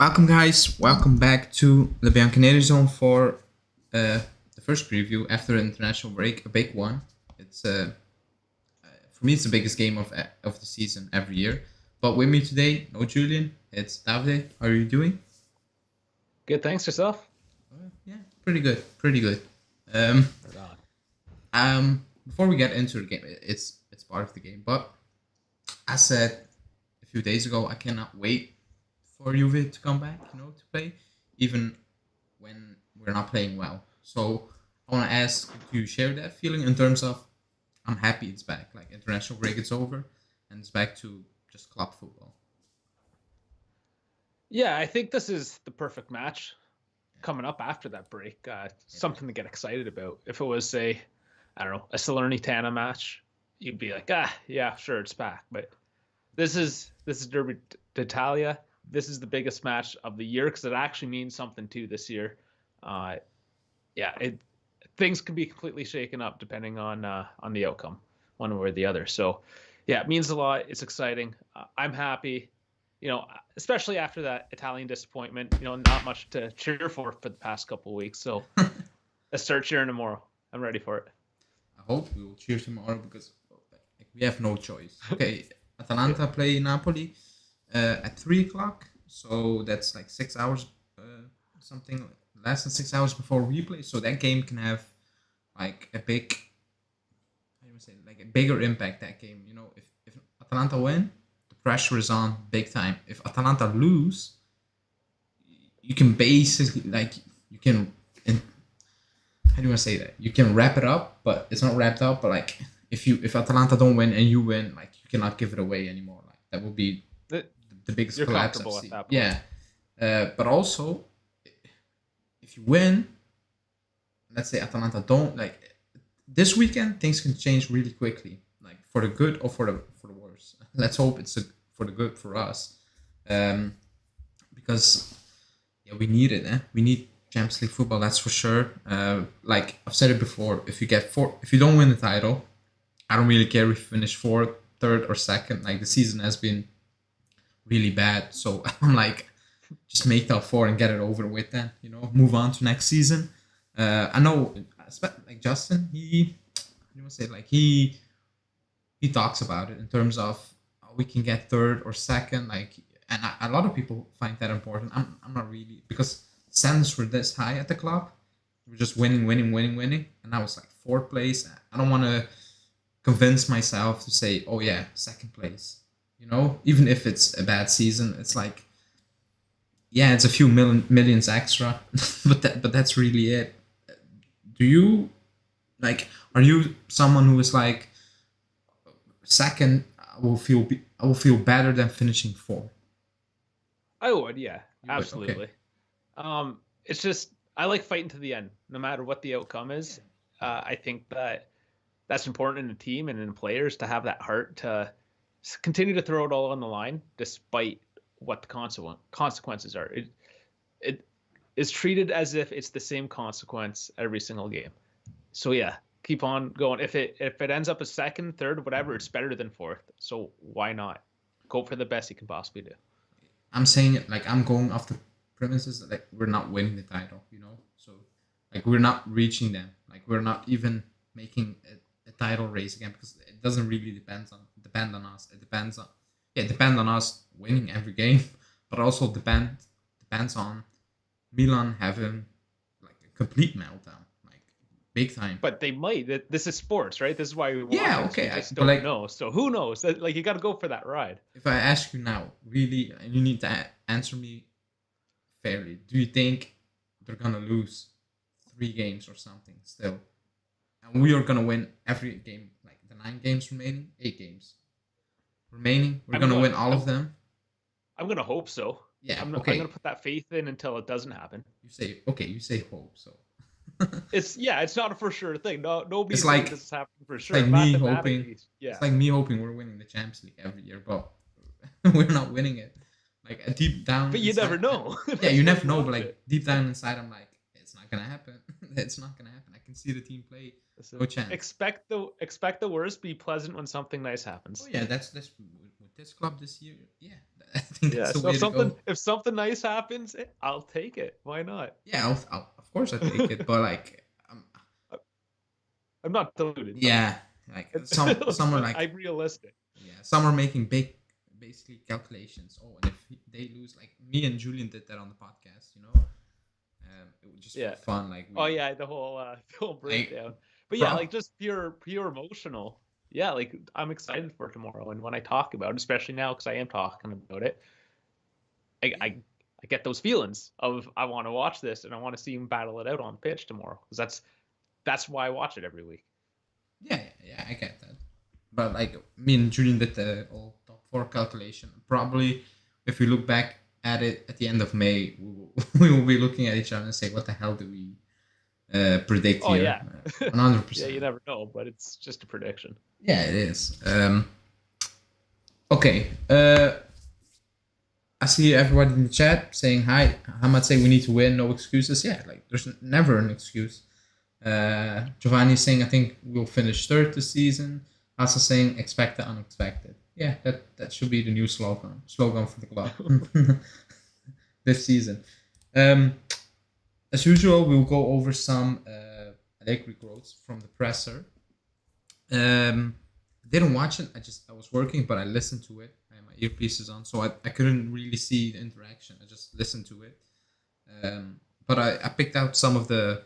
Welcome, guys. Welcome back to the Bianconeri Zone for the first preview after an international break, a big one. It's for me, it's the biggest game of the season every year. But with me today, no Julian, it's Davide. How are you doing? Good, thanks yourself. Yeah, pretty good, pretty good. Um, Right on. Before we get into the game, it's part of the game. But I said a few days ago, I cannot wait for Juve to come back, to play, even when we're not playing well. So I want to ask, do you share that feeling in terms of I'm happy it's back, like international break is over, and it's back to just club football. Yeah, I think this is the perfect match coming up after that break. Yeah, Something to get excited about. If it was, say, I don't know, a Salernitana match, you'd be like, yeah, sure, it's back. But this is Derby d'Italia. This is the biggest match of the year because it actually means something too this year. Uh, yeah, things can be completely shaken up depending on the outcome, one way or the other. So, yeah, it means a lot. It's exciting. I'm happy. Especially after that Italian disappointment. Not much to cheer for the past couple of weeks. So let's start cheering tomorrow. I'm ready for it. I hope we will cheer tomorrow because like, we have no choice. Okay, Yeah. Atalanta play Napoli at 3 o'clock, so that's like 6 hours, something less than 6 hours before we play. So that game can have like a big, how do you say, like a bigger impact. That game, if Atalanta win, the pressure is on big time. If Atalanta lose, you can basically like you can how do you want to say that? You can wrap it up, but it's not wrapped up. But like if Atalanta don't win and you win, like you cannot give it away anymore. Like that would be the biggest You're collapse I've comfortable at seen. that point. Yeah, but also if you win, let's say Atalanta don't like this weekend, things can change really quickly, like for the good or for the worse. Let's hope for the good for us, um, because yeah, we need it. We need Champions League football. That's for sure. Like I've said it before, if you don't win the title, I don't really care if you finish fourth, third, or second. Like the season has been really bad, so I'm like, just make top four and get it over with. Then move on to next season. I know, like Justin, he, you want to say like he talks about it in terms of we can get third or second, like, and a lot of people find that important. I'm not really because standards were this high at the club. We're just winning, winning, winning, winning, and now it's like fourth place. I don't want to convince myself to say, oh yeah, second place. Even if it's a bad season, it's like, yeah, it's a few millions extra, but that's really it. Do you like? Are you someone who is like second? I will feel better than finishing fourth. I would, yeah, You would, okay. absolutely. It's just I like fighting to the end, no matter what the outcome is. I think that's important in a team and in players to have that heart to continue to throw it all on the line, despite what the consequences are. It is treated as if it's the same consequence every single game. So yeah, keep on going. If it ends up as second, third, whatever, it's better than fourth. So why not go for the best you can possibly do? I'm saying it like I'm going off the premises that like we're not winning the title, So like we're not reaching them. Like we're not even making a title race again because it doesn't really depend on us. It depends on yeah, it depends on us winning every game, but also depends on Milan having like a complete meltdown, like big time. But they might. This is sports, right? This is why we watch Yeah, it. So okay, you just but don't like know. So who knows? Like you got to go for that ride. if I ask you now, really, and you need to answer me fairly, do you think they're gonna lose 3 games or something still, and we are gonna win every game, like the 9 games remaining, 8 games remaining, we're I'm gonna going. win all of them? I'm gonna hope so. Yeah, I'm gonna okay. put that faith in until it doesn't happen. You say okay. You say hope. So It's not a for sure thing. No, it's nobody's saying like this is happening for it's like sure. me hoping. Mathematically, It's yeah. like me hoping we're winning the Champions League every year, but we're not winning it. Like deep down But you never inside, know. yeah, That's you why never you know. But watch like it. deep down inside, I'm like, it's not gonna happen. It's not gonna happen. I can see the team play. No Listen, chance. expect the worst. Be pleasant when something nice Oh happens. yeah, that's with this club this year, yeah, I think Yeah. that's the So way to go. if something nice happens, I'll take it. Why not? Yeah, of course I take it, but like, I'm not deluded. yeah, like some are like, I'm realistic. yeah, some are making big, basically calculations. Oh, and if they lose, like me and Julian did that on the podcast, it would just Yeah. for fun, like Oh we yeah, the whole like, breakdown. But yeah, bro, like just pure emotional. Yeah, like I'm excited for tomorrow, and when I talk about it, especially now because I am talking about it, I, yeah, I I get those feelings of I want to watch this and I want to see him battle it out on pitch tomorrow because that's why I watch it every week. yeah, I get that. But like me and Julian did the all top four calculation. Probably, if we look back at it at the end of May, we will be looking at each other and say, "What the hell do we predict Oh here?" yeah, 100%. yeah. You never know, but it's just a prediction. Yeah, it is. Okay. I see everybody in the chat saying hi. Hamad saying we need to win, no excuses. Yeah, like there's never an excuse. Giovanni saying I think we'll finish third this season. Also saying expect the unexpected. Yeah, that should be the new slogan for the club this season. As usual, we'll go over some Allegri quotes from the presser. Didn't watch it. I was working, but I listened to it. I had my earpieces on, so I couldn't really see the interaction. I just listened to it. But I picked out some of the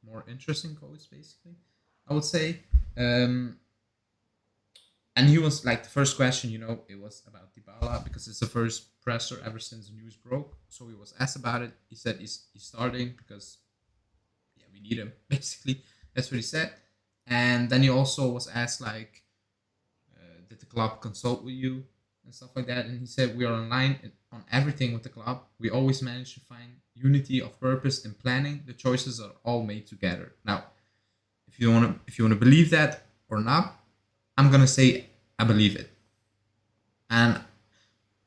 more interesting quotes, basically, I would say. And he was like, the first question, it was about Dybala because it's the first presser ever since the news broke. So he was asked about it. He said he's starting because, yeah, we need him, basically. That's what he said. And then he also was asked, like, did the club consult with you and stuff like that? And he said, we are online on everything with the club. We always manage to find unity of purpose in planning. The choices are all made together. Now, if you want to believe that or not, I'm gonna say I believe it. And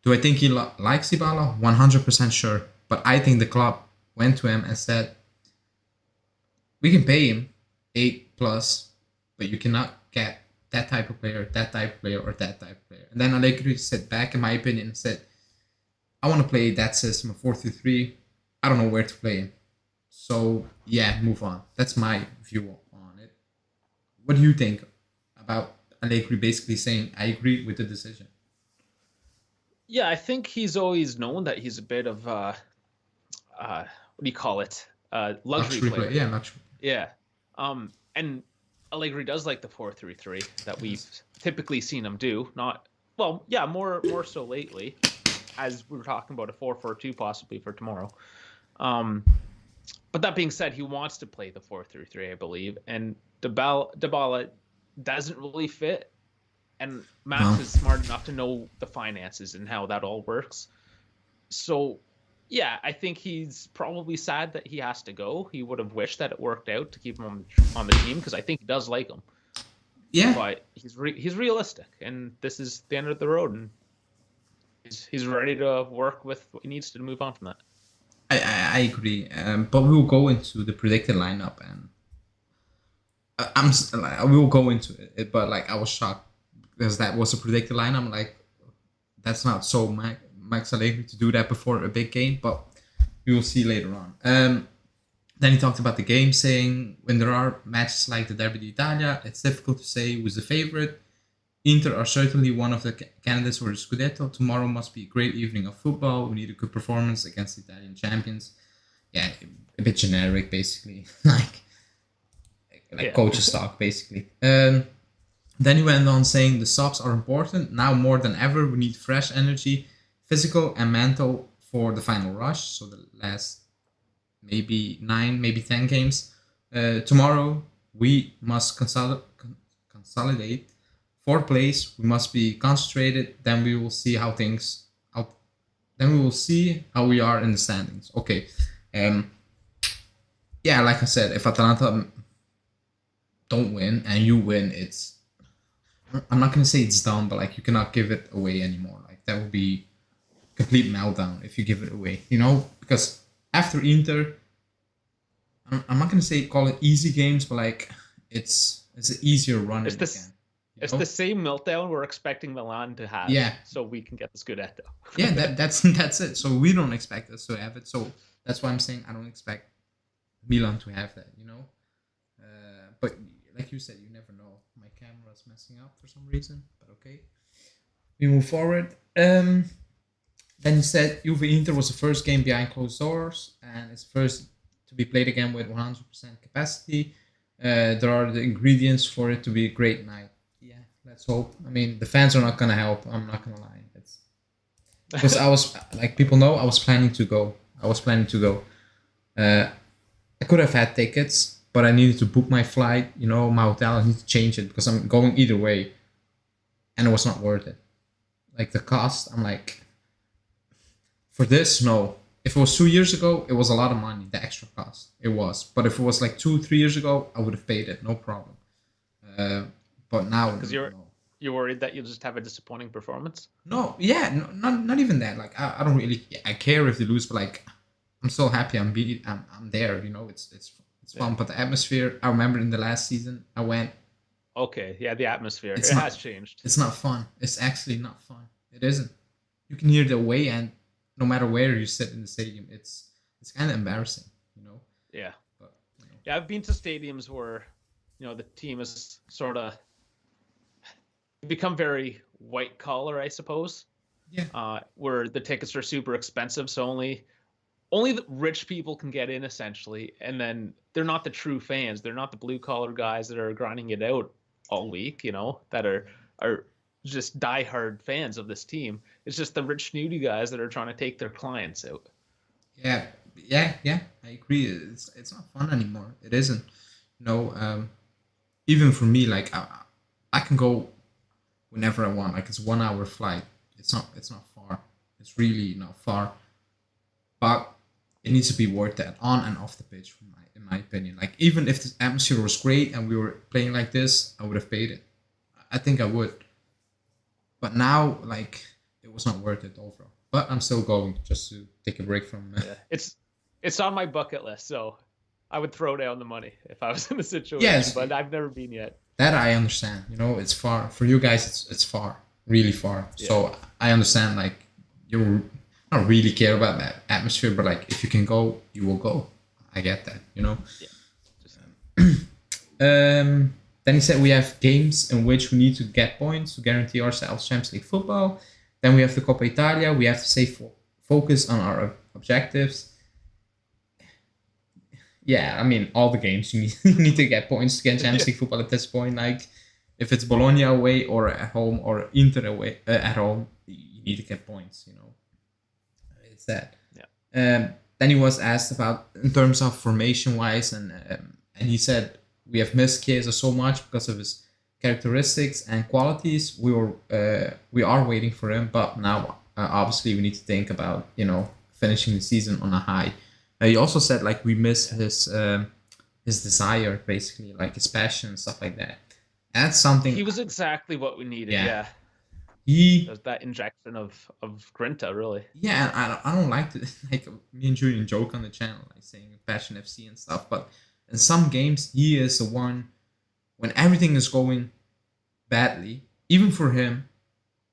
do I think he likes Dybala? 100% sure. But I think the club went to him and said, we can pay him 8 plus, but you cannot get that type of player, or that type of player. And then Allegri sat back, in my opinion, and said, I want to play that system of 4-3-3. I don't know where to play him. So, yeah, move on. That's my view on it. What do you think about Allegri basically saying, I agree with the decision? Yeah, I think he's always known that he's a bit of what do you call it? Luxury player. Yeah, luxury. Yeah. And Allegri does like the 4-3-3 that we've typically seen him do. More so lately, as we were talking about a 4-4-2 possibly for tomorrow. But that being said, he wants to play the 4-3-3, I believe, and Dybala doesn't really fit. And Max is smart enough to know the finances and how that all works. So, yeah, I think he's probably sad that he has to go. He would have wished that it worked out to keep him on the team because I think he does like him. Yeah, but he's realistic, and this is the end of the road, and he's ready to work with what he needs to move on from that. I agree, but we will go into the predicted lineup, and we will go into it. But like, I was shocked because that was a predicted lineup. Like, that's not so Max Allegri to do that before a big game, but we will see later on. Then he talked about the game, saying when there are matches like the Derby d'Italia, it's difficult to say who's the favorite. Inter are certainly one of the candidates for the Scudetto. Tomorrow must be a great evening of football. We need a good performance against the Italian champions. Yeah, a bit generic, basically. like coach's talk, basically. Then he went on saying the subs are important. Now more than ever, we need fresh energy, physical and mental, for the final rush. So the last maybe 9, maybe 10 games. Tomorrow, we must consolidate 4th place. We must be concentrated. Then we will see how things out. Then we will see how we are in the standings. Okay. Yeah, like I said, if Atalanta don't win and you win, I'm not gonna say it's done, but like, you cannot give it away anymore. Like, that would be complete meltdown if you give it away. Because after Inter, I'm not gonna say call it easy games, but like, it's an easier run. It's know? the same meltdown we're expecting Milan to have. Yeah. So we can get the Scudetto. Yeah, that's it. So we don't expect us to have it. So that's why I'm saying I don't expect Milan to have that, you know? But like you said, you never know. My camera's messing up for some reason, but okay. We move forward. Then he said Juve Inter was the first game behind closed doors, and it's first to be played again with 100% capacity. There are the ingredients for it to be a great night. Yeah, let's hope. I mean, the fans are not gonna help. I'm not gonna lie. It's because I was like people know I was planning to go. I could have had tickets, but I needed to book my flight. You know, my hotel. I need to change it because I'm going either way, and it was not worth it. Like the cost, I'm like, for this, no. If it was 2 years ago, it was a lot of money, the extra cost. It was. But if it was like 2-3 years ago, I would have paid it, no problem. But now, Because you're worried that you'll just have a disappointing performance? No, yeah, no, not even that. Like, I don't really, I care if they lose, but like, I'm so happy I'm there, you know, it's fun. But the atmosphere, I remember in the last season, I went. Okay, yeah, the atmosphere, it has changed. It's not fun. It's actually not fun. It isn't. You can hear the away end no matter where you sit in the stadium. It's kind of embarrassing, you know. Yeah. But, you know. Yeah, I've been to stadiums where, you know, the team is sort of become very white collar, I suppose. Yeah. Where the tickets are super expensive, so only the rich people can get in essentially, and then they're not the true fans. They're not the blue collar guys that are grinding it out all week, you know, that are just diehard fans of this team. It's just the rich snooty guys that are trying to take their clients out. Yeah. I agree. It's not fun anymore. It isn't. You know, even for me, like I can go whenever I want. Like it's 1 hour flight. It's not far. It's really not far. But it needs to be worth that on and off the pitch, in my opinion. Like even if the atmosphere was great and we were playing like this, I would have paid it. I think I would. But now, like, it was not worth it overall. But I'm still going just to take a break from. Yeah, it's on my bucket list, so I would throw down the money if I was in the situation. Yes, but I've never been yet. That I understand. You know, it's far for you guys. It's far, really far. Yeah. So I understand. Like you don't really care about that atmosphere, but like if you can go, you will go. I get that. You know. Yeah. Then he said we have games in which we need to get points to guarantee ourselves Champions League football. Then we have the Coppa Italia. We have to stay focus on our objectives. Yeah, I mean, all the games you need to get points to get Champions League football at this point. Like, if it's Bologna away or at home or Inter away at home, you need to get points, you know. It's that. Yeah. Then he was asked about, in terms of formation-wise, and he said, we have missed Chiesa so much because of his characteristics and qualities. We are waiting for him, but now obviously we need to think about, you know, finishing the season on a high. He also said like we miss his desire, basically, like his passion and stuff like that. And that's something. He was exactly what we needed. Yeah. He that injection of grinta, really. Yeah, I don't like to like me and Julian joke on the channel like saying Passion FC and stuff, but in some games he is the one when everything is going badly, even for him,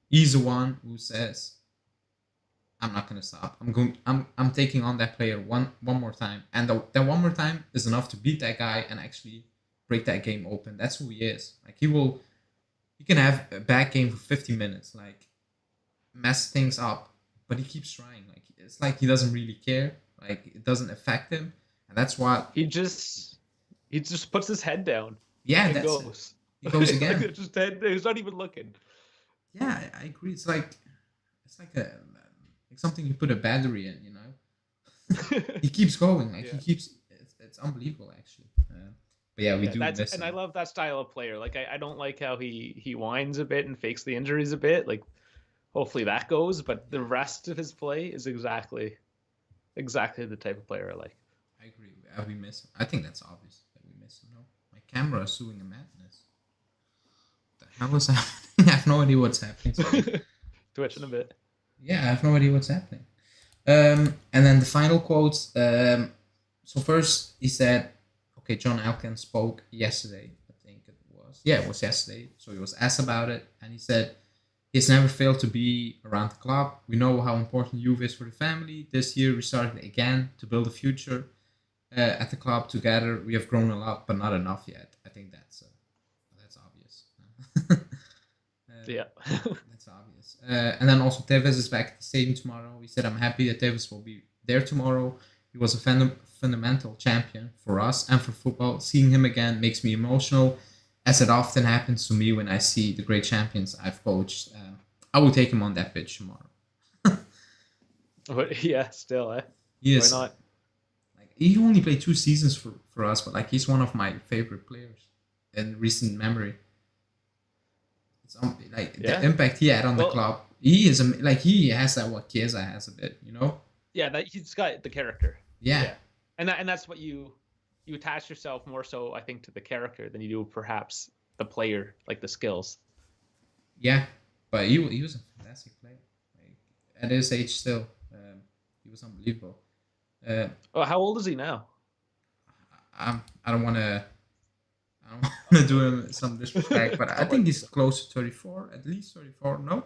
he's the one who says, I'm not gonna stop. I'm taking on that player one more time. And that one more time is enough to beat that guy and actually break that game open. That's who he is. Like he can have a bad game for 50 minutes, like mess things up, but he keeps trying. Like it's like he doesn't really care. Like it doesn't affect him. And that's why he just puts his head down. Yeah, and that's goes. He goes again. Like, just head, he's not even looking. Yeah, I agree. It's like something you put a battery in, you know. He keeps going. Like he keeps. It's unbelievable, actually. But yeah, we do miss him. And I love that style of player. Like I don't like how he whines a bit and fakes the injuries a bit. Like hopefully that goes, but the rest of his play is exactly the type of player I like. I agree. We miss him. I think that's obvious that we miss him. No, my camera is doing a madness. What the hell is happening? I have no idea what's happening. Twitching a bit. Yeah, I have no idea what's happening. And then the final quotes. So first he said, okay, John Elkann spoke yesterday, I think it was. Yeah, it was yesterday. So he was asked about it, and he said he's never failed to be around the club. We know how important Juve is for the family. This year we started again to build a future at the club together. We have grown a lot, but not enough yet. I think that's obvious. Yeah. That's obvious. And then also Tevez is back at the stadium tomorrow. He said, "I'm happy that Tevez will be there tomorrow. He was a fundamental champion for us and for football. Seeing him again makes me emotional, as it often happens to me when I see the great champions I've coached. I will take him on that pitch tomorrow." But yeah, still, He why is not? like he only played 2 seasons for us, but like he's one of my favorite players in recent memory. It's like Yeah. the impact he had on the club. He is like he has that what Chiesa has a bit, you know. Yeah, that he's got the character. Yeah. And that's what you attach yourself more so, I think, to the character than you do perhaps the player, like the skills. Yeah, but he was a fantastic player. Like, at his age still, he was unbelievable. How old is he now? I don't want to. I don't want to do him some disrespect, but I think he's close to 34, at least 34. No,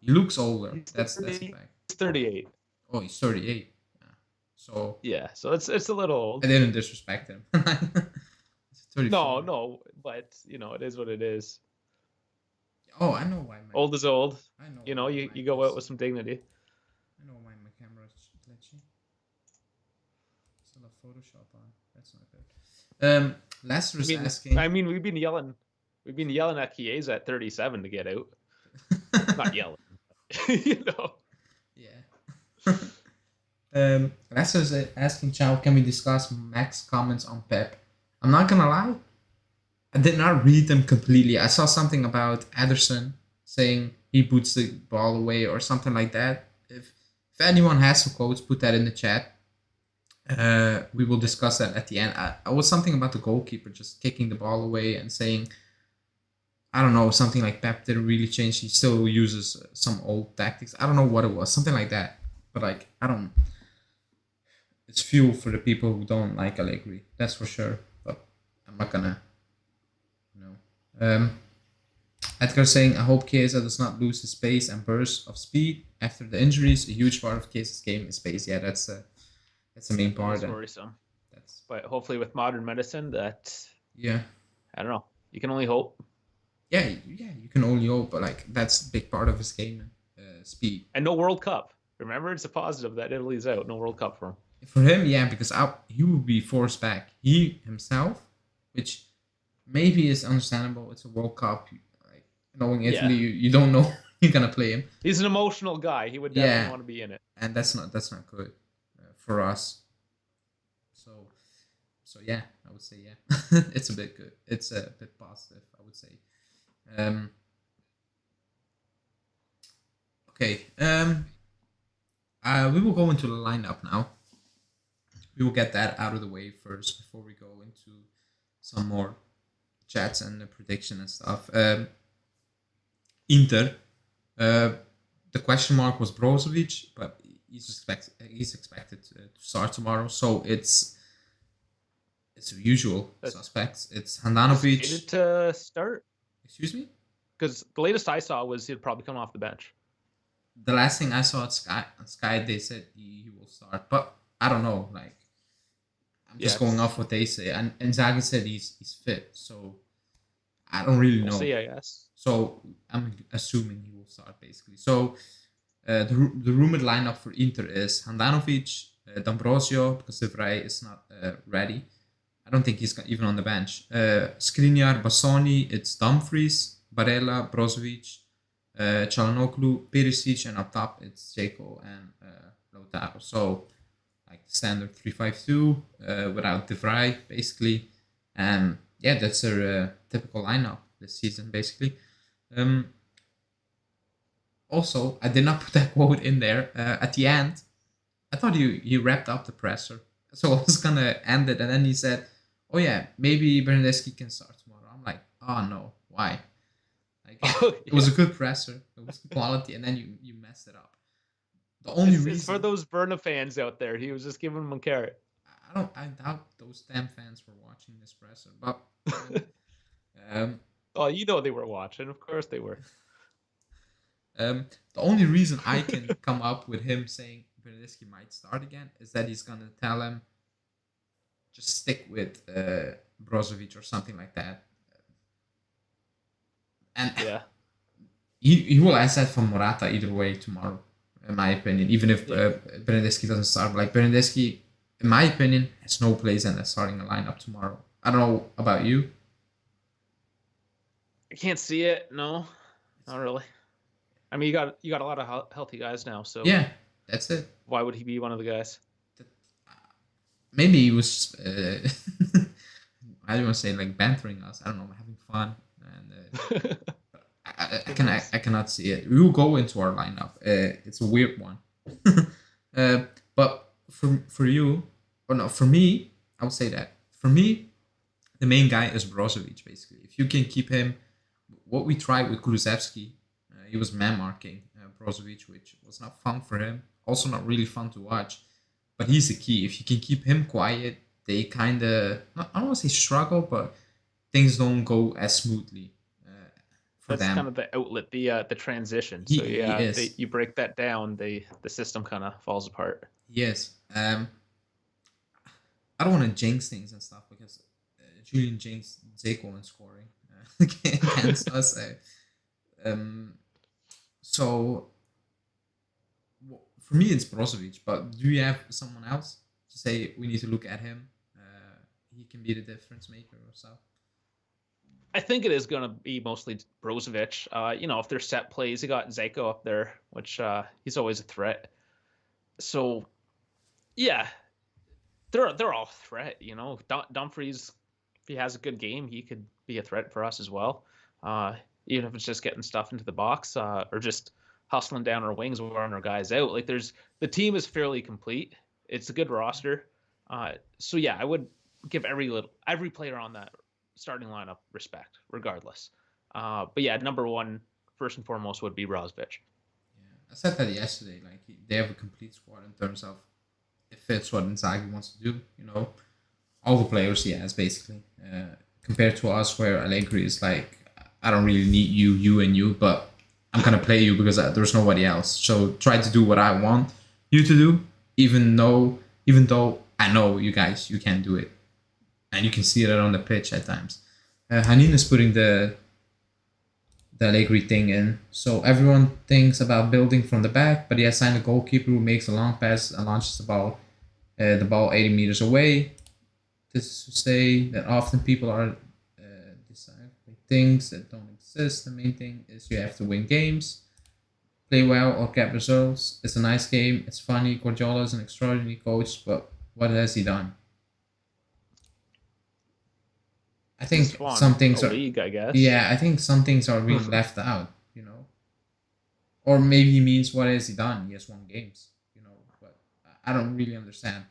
he looks older. That's a fact. He's 38. Oh, he's 38. So yeah, so it's a little old. I didn't disrespect him. No, but it is what it is. Oh, I know why. Old is old. I know. You go out with some dignity. I know why my camera is glitchy. Still have Photoshop on. That's not good. Lester is asking. I mean, we've been yelling at Chiesa at 37 to get out. Not yelling. Yeah. Lester is asking, Chow, can we discuss Mac's comments on Pep? I'm not gonna lie, I did not read them completely. I saw something about Ederson saying he puts the ball away or something like that. If anyone has some quotes, put that in the chat. We will discuss that at the end. I was something about the goalkeeper just kicking the ball away and saying, I don't know, something like Pep didn't really change. He still uses some old tactics. I don't know what it was, something like that. But like, it's fuel for the people who don't like Allegri. That's for sure. But I'm not gonna, Edgar saying, I hope Chiesa does not lose his pace and burst of speed after the injuries. A huge part of Chiesa's game is pace. Yeah, that's the main part. That's worrisome. But hopefully with modern medicine, I don't know. You can only hope. Yeah, you can only hope. But like that's a big part of his game, speed. And no World Cup. Remember, it's a positive that Italy's out. No World Cup for him. For him, yeah, because he would be forced back. He himself, which maybe is understandable. It's a World Cup. Like knowing Italy, you don't know you're gonna play him. He's an emotional guy. He would definitely want to be in it. And that's not good for us. So yeah, I would say yeah, it's a bit good. It's a bit positive, I would say. Okay. We will go into the lineup now. We will get that out of the way first before we go into some more chats and the prediction and stuff. Inter, the question mark was Brozovic, but he's expected to start tomorrow. So it's usual suspects. It's Handanovic. Needed to start. Excuse me? Because the latest I saw was he'd probably come off the bench. The last thing I saw at Sky, they said he will start, but I don't know. Like, I'm just going off what they say, and Inzaghi said he's fit, so I don't really know. We'll see, I guess. So I'm assuming he will start basically. So the rumored lineup for Inter is Handanovic, D'Ambrosio, because De Vrij is not ready. I don't think he's even on the bench. Skriniar, Bassoni, it's Dumfries, Barella, Brozovic, Çalhanoğlu, Perisic, and up top it's Dzeko and Lautaro. So like standard 3-5-2 without De Vrij basically, and yeah, that's their typical lineup this season basically. Also, I did not put that quote in there at the end. I thought he wrapped up the presser, so I was gonna end it, and then he said, "Oh yeah, maybe Bernardeschi can start tomorrow." I'm like, "Oh no, why?" Like, it was a good presser, it was quality, and then you messed it up. The only reason it's for those Berna fans out there. He was just giving them a carrot. I doubt those damn fans were watching this presser, but Um, Oh, you know they were watching. Of course they were. the only reason I can come up with him saying Bernardeschi might start again is that he's gonna tell him just stick with Brozovic or something like that, and Yeah. he will ask that from Morata either way tomorrow, in my opinion. Even if Yeah. Bernardeschi doesn't start, but like Bernardeschi, in my opinion, has no place in the starting lineup tomorrow. I don't know about you. I can't see it. No, not really. I mean, you got a lot of healthy guys now, so Yeah, that's it. why would he be one of the guys? Maybe he was. I don't want to say like bantering us. I don't know, having fun, and I cannot see it. We will go into our lineup. It's a weird one, but for you, or no, for me, I would say that for me, the main guy is Brozovic. Basically, if you can keep him, what we tried with Kulusevski, he was man marking Brozovic, which was not fun for him. Also, not really fun to watch. But he's the key. If you can keep him quiet, they kind of, I don't want to say struggle, but things don't go as smoothly for That's kind them. of the outlet, the transition. He, So he yeah, is. you break that down, the system kind of falls apart. He is. I don't want to jinx things and stuff because Julian jinxed Zeko when scoring against us. Um, so for me, it's Brozovic. But do you have someone else to say we need to look at him? He can be the difference maker or so. I think it is going to be mostly Brozovic. If there's set plays, you got Zeko up there, which he's always a threat. So yeah, they're all threat. Dumfries, if he has a good game, he could be a threat for us as well. Even if it's just getting stuff into the box or just hustling down our wings, wearing our guys out. Like the team is fairly complete. It's a good roster. So yeah, I would give every player on that starting lineup respect, regardless. But yeah, number one, first and foremost, would be Brozovic. Yeah, I said that yesterday. Like they have a complete squad in terms of it fits what Inzaghi wants to do. All the players he has basically. Compared to us, where Allegri is like, I don't really need you, you and you, but I'm gonna play you because there's nobody else. So try to do what I want you to do, even though I know you guys, you can't do it, and you can see that on the pitch at times. Hanin is putting the Allegri thing in. So everyone thinks about building from the back, but he has signed a goalkeeper who makes a long pass and launches the ball 80 meters away. This is to say that often people are deciphering things that don't exist. The main thing is you have to win games, play well, or get results. It's a nice game. It's funny. Guardiola is an extraordinary coach, but what has he done? I think some things a are, league, I guess. yeah, I think some things are being left out. Or maybe he means what has he done? He has won games, but I don't really understand.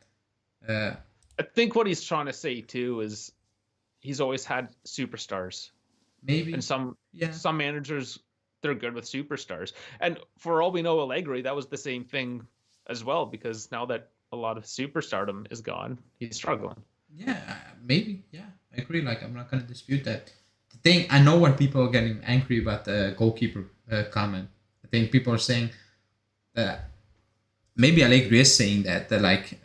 Uh, I think what he's trying to say too is he's always had superstars, maybe, and yeah, some managers, they're good with superstars. And for all we know, Allegri, that was the same thing as well, because now that a lot of superstardom is gone, he's struggling. yeah, maybe, yeah, I agree. Like I'm not gonna dispute that. The thing I know when people are getting angry about the goalkeeper comment. I think people are saying that maybe Allegri is saying that like,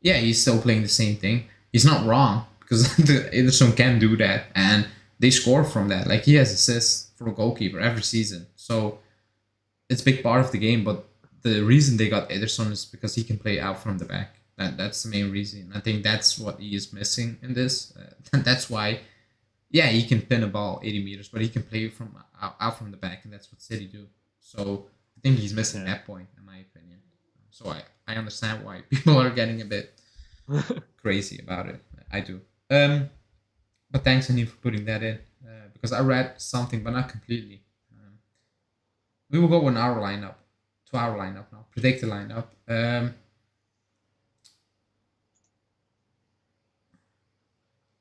yeah, he's still playing the same thing. He's not wrong because the Ederson can do that and they score from that. Like he has assists for a goalkeeper every season, so it's a big part of the game. But the reason they got Ederson is because he can play out from the back. That's the main reason. I think that's what he is missing in this. That's why, yeah, he can pin a ball 80 meters, but he can play from out from the back, and that's what City do. So I think he's missing that point, in my opinion. So I understand why people are getting a bit crazy about it. I do. But thanks, Annie, for putting that in because I read something, but not completely. We will go to our lineup now, predicted lineup.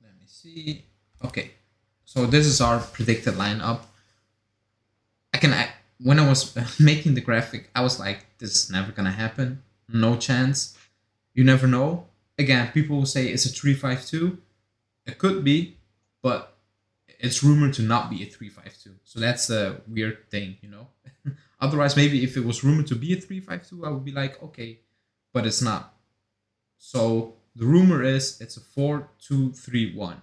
Let me see. Okay, so this is our predicted lineup. When I was making the graphic, I was like, this is never gonna happen. No chance. You never know. Again, people will say it's a 3-5-2. It could be, but it's rumored to not be a 3-5-2. So that's a weird thing, you know. Otherwise, maybe if it was rumored to be a 3-5-2, I would be like, okay, but it's not. So the rumor is it's a 4-2-3-1.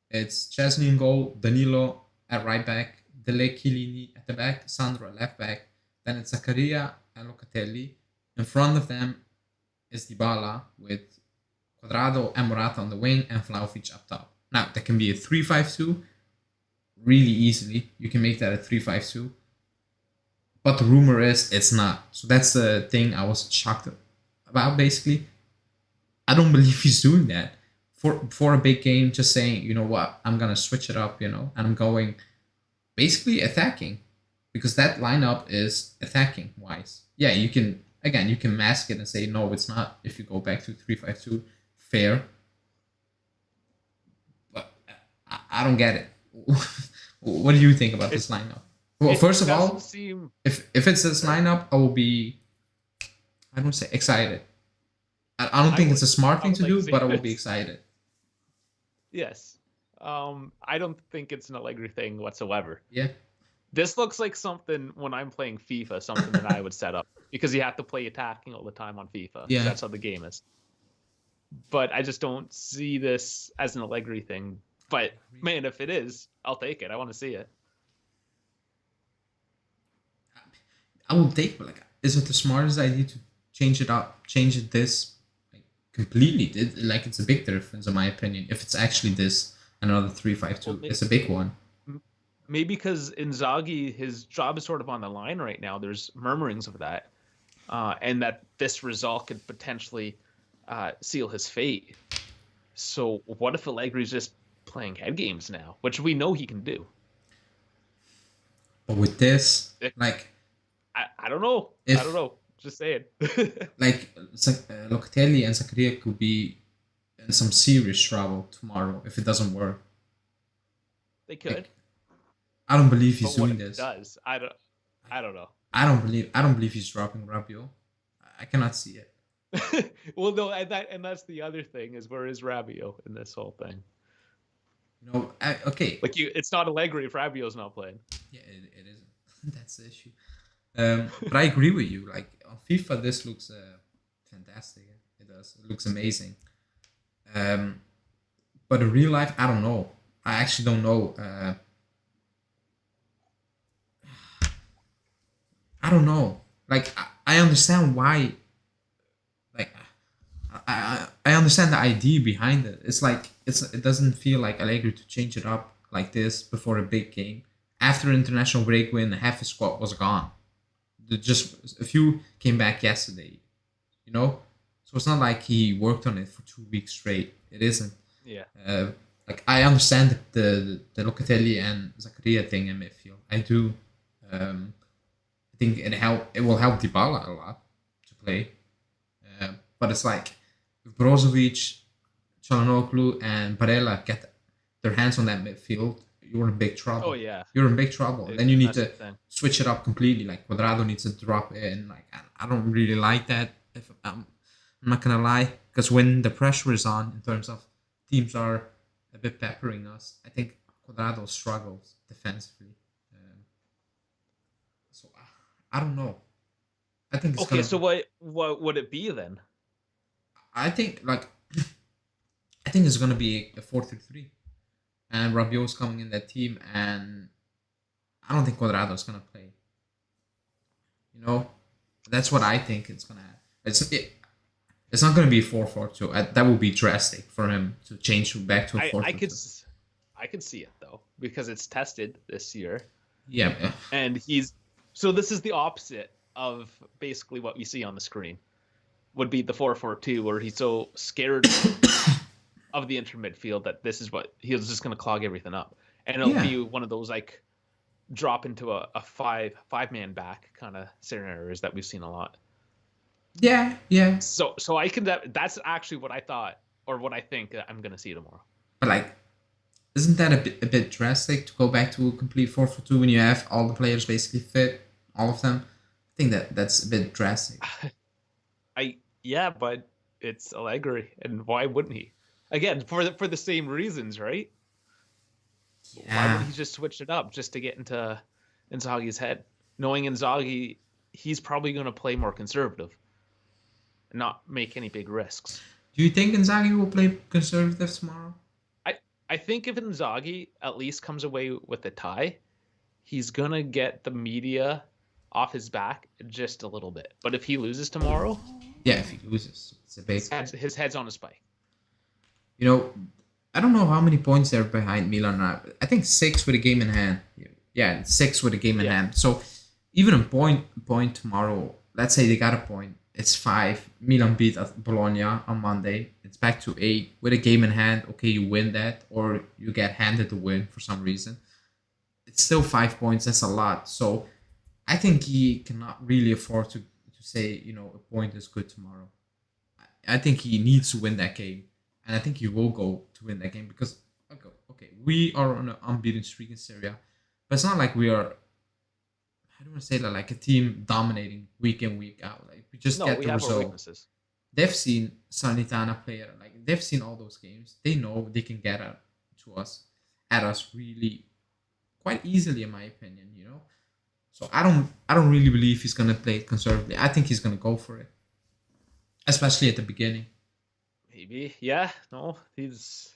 It's Chesney in goal, Danilo at right back, Dele Chiellini at the back, Sandro at left back. Then it's Zakaria and Locatelli. In front of them is Dybala with Cuadrado and Morata on the wing and Vlahovic up top. Now, that can be a 3-5-2 really easily. You can make that a 3-5-2. But the rumor is it's not. So that's the thing I was shocked about, basically. I don't believe he's doing that. For a big game, just saying, you know what, I'm going to switch it up, and I'm going basically attacking. Because that lineup is attacking wise. Yeah, you can mask it and say, no, it's not. If you go back to 3-5-2, fair. But I don't get it. What do you think about this lineup? Well, first of all, if it's this lineup, I will be, I don't say excited. I don't think it's a smart thing to do, but I will be excited. Yes. I don't think it's an Allegri thing whatsoever. Yeah. This looks like something when I'm playing FIFA, something that I would set up because you have to play attacking all the time on FIFA. Yeah. That's how the game is. But I just don't see this as an Allegri thing. But man, if it is, I'll take it. I want to see it. I will take, but is it the smartest idea to change it up, change it this completely? It's a big difference in my opinion. If it's actually this another 3-5-2, it's a big one. Maybe because Inzaghi, his job is sort of on the line right now. There's murmurings of that, and that this result could potentially seal his fate. So what if Allegri's just playing head games now, which we know he can do? But with this, I don't know. I don't know. Just saying. Locatelli and Zakaria could be in some serious trouble tomorrow if it doesn't work. They could. I don't believe he's doing this. Does I don't know. I don't believe he's dropping Rabiot. I cannot see it. Well, no, and that's the other thing is where is Rabiot in this whole thing? Okay. It's not Allegri if Rabiot's not playing. Yeah, it isn't. That's the issue. But I agree with you. On FIFA, this looks fantastic. It does. It looks amazing. But in real life, I don't know. I actually don't know. I don't know. I understand why. I understand the idea behind it. It doesn't feel like Allegri to change it up like this before a big game. After international break, when half his squad was gone, just a few came back yesterday. So it's not like he worked on it for 2 weeks straight. It isn't. Yeah. I understand the Locatelli and Zakaria thing in midfield. I do. I think it will help Dybala a lot to play. But it's like if Brozovic, Çalhanoğlu, and Barella get their hands on that midfield, you're in big trouble. Oh yeah, you're in big trouble. Then you need to switch it up completely. Cuadrado needs to drop in. I don't really like that. If I'm not gonna lie, because when the pressure is on, in terms of teams are a bit peppering us, I think Cuadrado struggles defensively. So I don't know. I think it's okay. So what would it be then? I think it's gonna be a 4-3-3. And Rabiot's coming in that team, and I don't think Cuadrado's gonna play. That's what I think it's gonna happen. It's not gonna be 4-4-2. That would be drastic for him to change back to a 4-4-2. I could see it though because it's tested this year. Yeah, and this is the opposite of basically what we see on the screen. Would be the 4-4-2, where he's so scared of the inter midfield that this is what he's just going to clog everything up, and it'll be one of those drop into a five-man back kind of scenarios that we've seen a lot. Yeah. So I can that's actually what I thought or what I think I'm going to see tomorrow. But isn't that a bit drastic to go back to a complete 4-4-2 when you have all the players basically fit, all of them? I think that's a bit drastic. Yeah, but it's Allegri, and why wouldn't he? Again, for the same reasons, right? Why would Yeah. he just switch it up just to get into Inzaghi's head? Knowing Inzaghi, he's probably going to play more conservative and not make any big risks. Do you think Inzaghi will play conservative tomorrow? I think if Inzaghi at least comes away with a tie, he's going to get the media off his back just a little bit. But if he loses tomorrow, Yeah, if he loses, it's a big. his head's on a spike. You know, I don't know how many points they're behind Milan now. I think 6 with a game in hand. Yeah, 6 with a game in hand. So even a point tomorrow, let's say they got a point, it's 5. Milan beat Bologna on Monday. It's back to 8 with a game in hand. Okay, you win that, or you get handed the win for some reason. It's still 5 points. That's a lot. So I think he cannot really afford to say, a point is good tomorrow. I think he needs to win that game. And I think he will go to win that game because, okay, we are on an unbeaten streak in Serie A. But it's not like we are, I don't want to say that, like a team dominating week in, week out. Like we just get the result. Weaknesses. They've seen Salernitana play, like they've seen all those games. They know they can get at us really quite easily, in my opinion. So I don't really believe he's gonna play it conservatively. I think he's gonna go for it, especially at the beginning. Maybe, yeah. No, if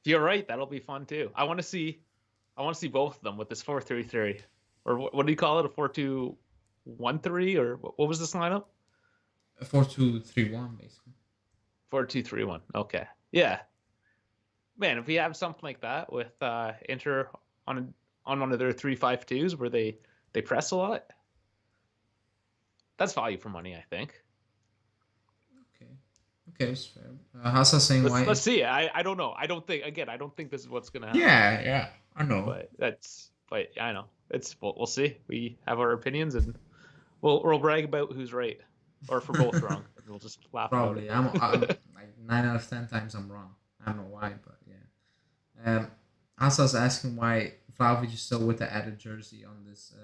you're right, that'll be fun too. I want to see both of them with this 4-3-3, or what do you call it? A 4-2-1-3, or what was this lineup? A 4-2-3-1, basically. 4-2-3-1. Okay, yeah. Man, if we have something like that with Inter on one of their 3-5-2s where they press a lot, that's value for money, I think. Okay, it's fair. Hasa saying why? Let's see. I don't know. I don't think this is what's gonna happen. Yeah, I know. But I know we'll see. We have our opinions and we'll brag about who's right, or if we're both wrong. And we'll just laugh. Probably. About it. I'm like 9 out of 10 times I'm wrong. I don't know why, but yeah. Hasa's asking why Vlahovic is still with the added jersey on this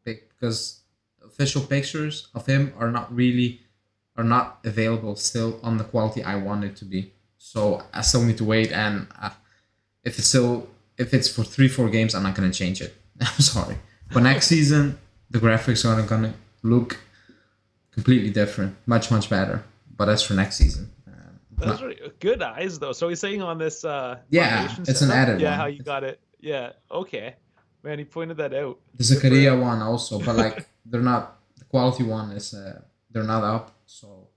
pic, because official pictures of him are not available still on the quality I want it to be. So I still need to wait, and if it's for 3-4 games, I'm not gonna change it. I'm sorry. But next season, the graphics are gonna look completely different, much better. But that's for next season. Those are good eyes, though. So he's saying on this. Yeah, it's an added one. Yeah, how you got it. Yeah, okay. Man, he pointed that out. The Zakaria one also, but like they're not. The quality one is they're not up, so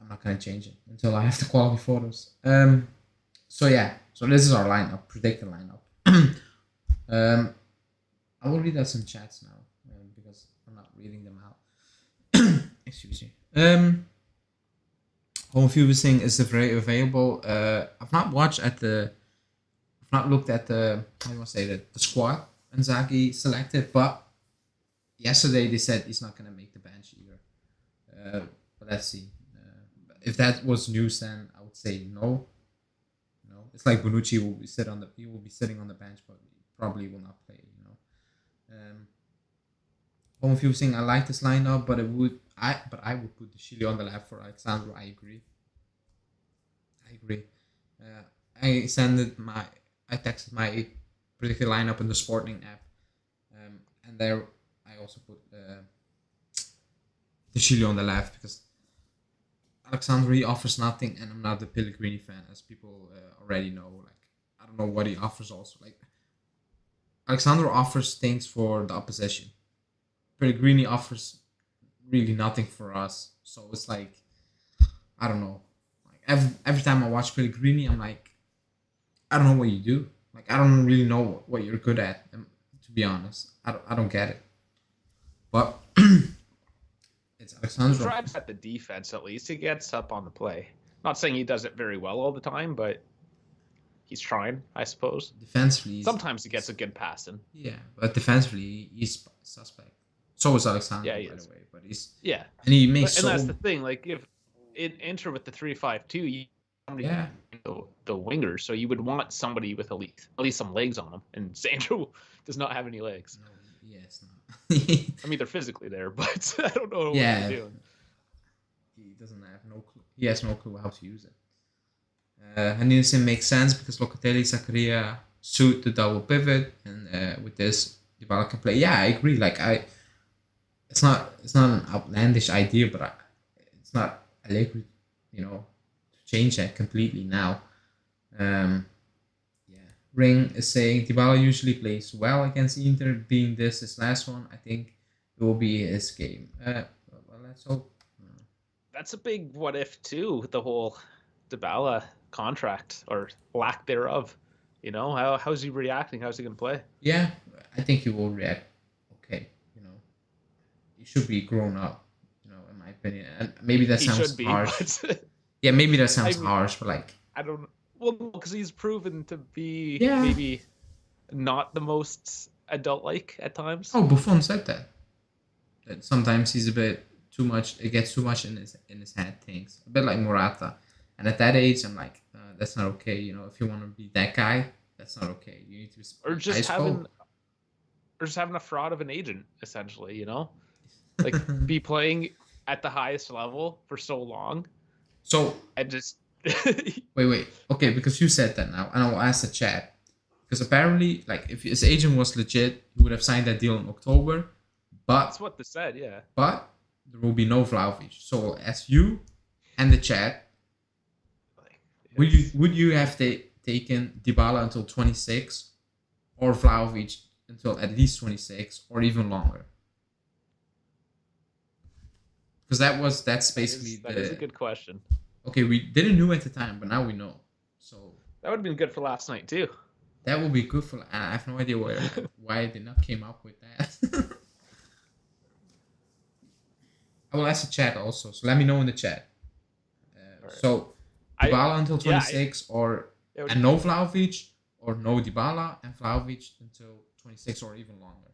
I'm not gonna change it until I have the quality photos. So this is our lineup, predicted lineup. I will read out some chats now because I'm not reading them out. Excuse me. Home viewing is very available. I've not looked at the how do I want to say that, the squad Inzaghi selected, but yesterday they said he's not gonna make the bench either. But let's see. If that was news, then I would say no. It's like Bonucci will be sitting on the bench, but he probably will not play. Home viewing, I like this lineup, but I would put the Chile on the left for Alexandro. I agree. I texted my predicted lineup in the Sporting app, and there I also put the Chile on the left because Alexandro offers nothing, and I'm not a Pellegrini fan, as people already know. Like, I don't know what he offers. Also, like, Alexandro offers things for the opposition. Pellegrini offers really nothing for us. So it's like, I don't know. Like every time I watch Pellegrini, I'm like, I don't know what you do. Like, I don't really know what you're good at. To be honest, I don't get it. But it's Alexandro. He drives at the defense at least. He gets up on the play. Not saying he does it very well all the time, but he's trying, I suppose. Defensively, sometimes he gets a good pass in. Yeah, but defensively, he's suspect. So is Alexandro, by the way. But he's and he makes. And that's the thing. Like, if it enter with the 3-5-2, the wingers, so you would want somebody with at least some legs on him. And Sandro does not have any legs. No, it's not. I mean, they're physically there, but I don't know what they're doing. He doesn't have no clue. He has no clue how to use it. Hanilson makes sense because Locatelli, Zakaria suit the double pivot, and with this, Dybala can play. Yeah, I agree. It's not an outlandish idea, but it's not Allegri, to change that completely now. Um, yeah, Ring is saying Dybala usually plays well against Inter. Being this his last one, I think it will be his game. Well, let's hope. That's a big what if too. The whole Dybala contract or lack thereof. How's he reacting? How's he gonna play? Yeah, I think he will react okay. He should be grown up. In my opinion, and maybe that He sounds should be, harsh. but Yeah, maybe that I sounds mean, harsh, but I don't. Well, because he's proven to be yeah. maybe not the most adult-like at times. Oh, Buffon said that. That sometimes he's a bit too much. It gets too much in his head. Things a bit like Morata, and at that age, I'm like, that's not okay. If you want to be that guy, that's not okay. You need to or be just ice cold. having a fraud of an agent, essentially. Like be playing at the highest level for so long. So and just wait. Okay, because you said that now, and I will ask the chat. Because apparently, like, if his agent was legit, he would have signed that deal in October. But that's what they said, yeah. But there will be no Vlahovic. So as you and the chat, would you have taken Dybala until 26, or Vlahovic until at least 26, or even longer? Because that's basically that is a good question. Okay, we didn't know at the time, but now we know. So that would have been good for last night too. That would be good for. I have no idea why they not came up with that. I will ask the chat also, so let me know in the chat. Right. So Dybala until 26, and no Vlahovic, or no Dybala and Vlahovic until 26 or even longer.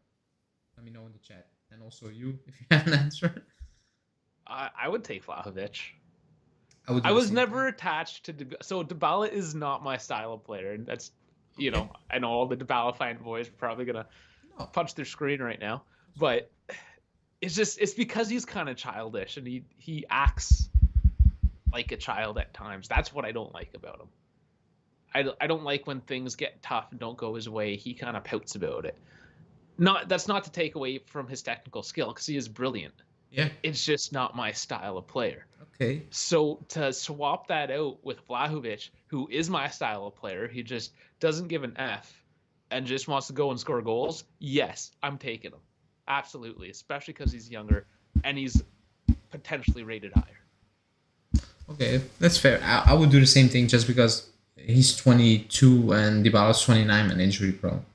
Let me know in the chat, and also you if you have an answer. I would take Vlahovic. I was never attached to so Dybala is not my style of player, and that's okay. I know all the Dybala fan boys are probably gonna punch their screen right now, but it's because he's kind of childish and he acts like a child at times. That's what I don't like about him. I don't like when things get tough and don't go his way. He kind of pouts about it. That's not to take away from his technical skill, because he is brilliant. Yeah. It's just not my style of player. Okay. So to swap that out with Vlahovic, who is my style of player, he just doesn't give an F and just wants to go and score goals, yes, I'm taking him. Absolutely, especially because he's younger and he's potentially rated higher. Okay, that's fair. I would do the same thing just because he's 22 and Dybala's 29 and injury prone.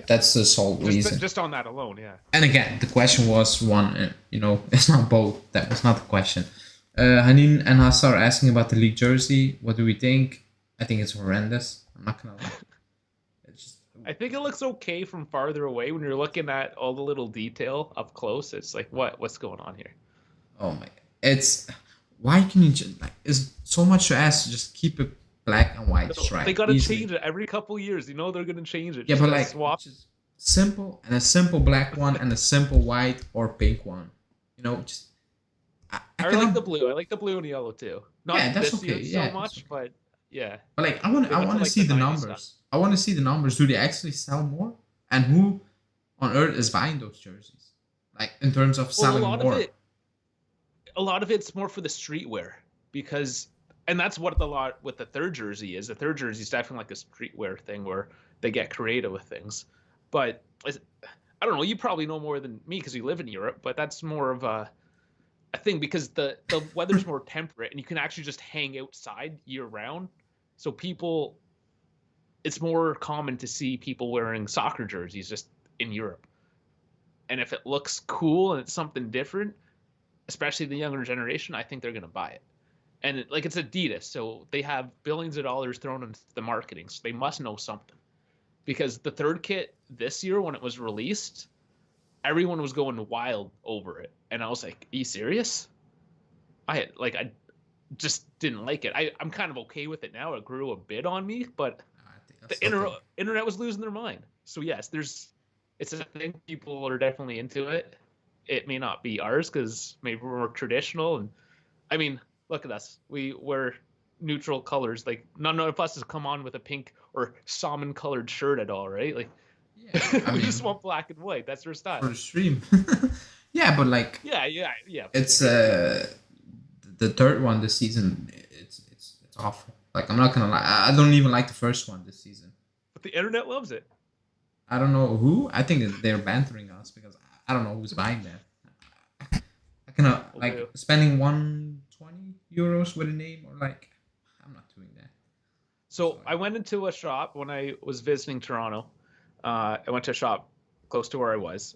That's the sole reason. Just on that alone, yeah. And again, the question was one, it's not both. That was not the question. Hanin and Hassar are asking about the league jersey. What do we think? I think it's horrendous. I'm not going to lie. I think it looks okay from farther away. When you're looking at all the little detail up close, it's like, what's going on here? Oh my! Why can you just it's so much to ask to just keep it black and white stripe? They gotta change it every couple years. They're gonna change it. Yeah, but swap. Just simple, and a simple black one and a simple white or pink one. Just. I like the blue. I like the blue and yellow too. Not that's this okay. year so much, but yeah. But I want to see the numbers. Stuff. I want to see the numbers. Do they actually sell more? And who on earth is buying those jerseys? In terms of selling more. A lot of it's more for the streetwear, and that's what a lot with the third jersey is. The third jersey is definitely like a streetwear thing where they get creative with things. But I don't know. You probably know more than me because you live in Europe. But that's more of a thing because the weather's more temperate and you can actually just hang outside year round. So it's more common to see people wearing soccer jerseys just in Europe. And if it looks cool and it's something different, especially the younger generation, I think they're going to buy it. And it's Adidas, so they have billions of dollars thrown into the marketing, so they must know something. Because the third kit this year, when it was released, everyone was going wild over it. And I was like, are you serious? I just didn't like it. I'm kind of okay with it now. It grew a bit on me, but the internet was losing their mind. So yes, it's a thing. People are definitely into it. It may not be ours because maybe we're more traditional. And I mean, look at us. We're neutral colors. Like none of us has come on with a pink or salmon colored shirt at all, right? Like Yeah, I we mean, just want black and white. That's our for style. the stream. Yeah, but like Yeah. it's the third one this season. It's awful. Like I'm not gonna lie, I don't even like the first one this season. But the internet loves it. I don't know who. I think they're bantering us because I don't know who's buying that. I cannot Will like do. spending 120 euros with a name or like I'm not doing that. So Sorry. I went into a shop when I was visiting Toronto. I went to a shop close to where I was.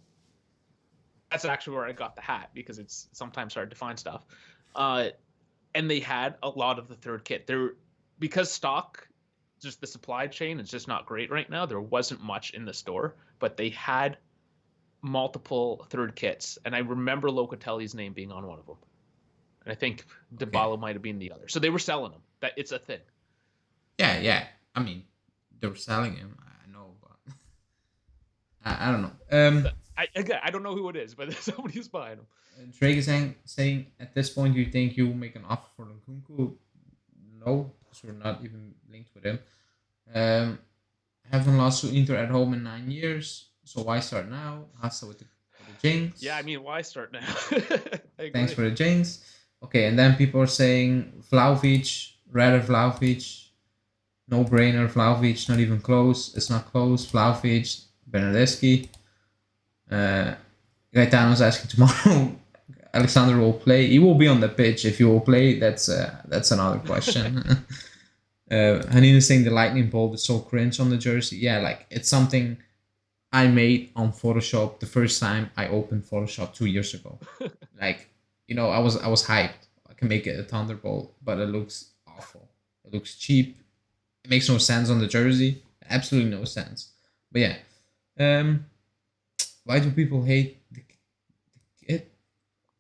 That's actually where I got the hat because it's sometimes hard to find stuff. And they had a lot of the third kit. Because stock, just the supply chain is just not great right now. There wasn't much in the store, but they had multiple third kits, and I remember Locatelli's name being on one of them, and I think Dybala might have been the other. So they were selling them. That it's a thing. Yeah. I mean, they were selling him. I know, but I don't know. I don't know who it is, but somebody's buying them. Drake is saying at this point, you think you will make an offer for Nkunku? No, because we're not even linked with him. Haven't lost to Inter at home in 9 years, so why start now? Hasta with the jinx. Yeah, I mean, why start now? Thanks for the jinx. Okay, and then people are saying Vlahovic, rather Vlahovic, no brainer. Vlahovic, not even close. It's not close. Vlahovic, Bernardeschi. Gaetano's asking tomorrow. Alexander will play. He will be on the pitch. If he will play, that's another question. Hanina is saying the lightning bolt is so cringe on the jersey. Yeah, like it's something I made on Photoshop the first time I opened Photoshop 2 years ago. Like, I was hyped. I can make it a thunderbolt, but it looks awful. It looks cheap. It makes no sense on the jersey. Absolutely no sense. But yeah, why do people hate the kit?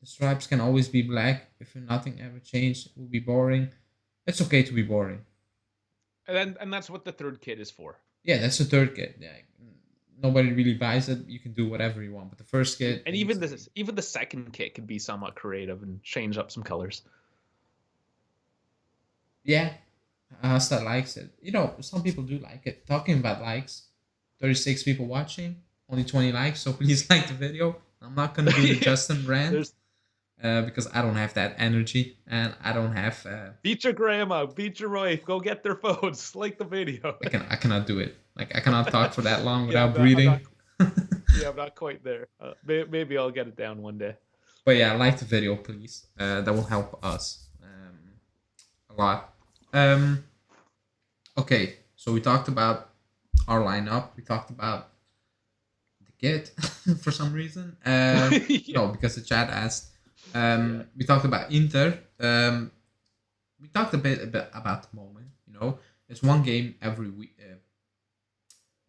The stripes can always be black. If nothing ever changed, it will be boring. It's okay to be boring. And that's what the third kit is for. Yeah, that's the third kit. Yeah, nobody really buys it. You can do whatever you want, but the first kit, and even the second kit could be somewhat creative and change up some colors. Yeah, Asta likes it. Some people do like it. Talking about likes, 36 people watching, only 20 likes. So please like the video. I'm not gonna do the Justin rant. Because I don't have that energy and I don't have. Beat your grandma, beat your wife, go get their phones, like the video. I cannot do it. Like I cannot talk for that long without breathing. I'm not quite there. Maybe I'll get it down one day. But yeah, like the video, please. That will help us a lot. Okay, so we talked about our lineup. We talked about the kit for some reason. No, because the chat asked. We talked about Inter. We talked a bit about the moment. It's one game every week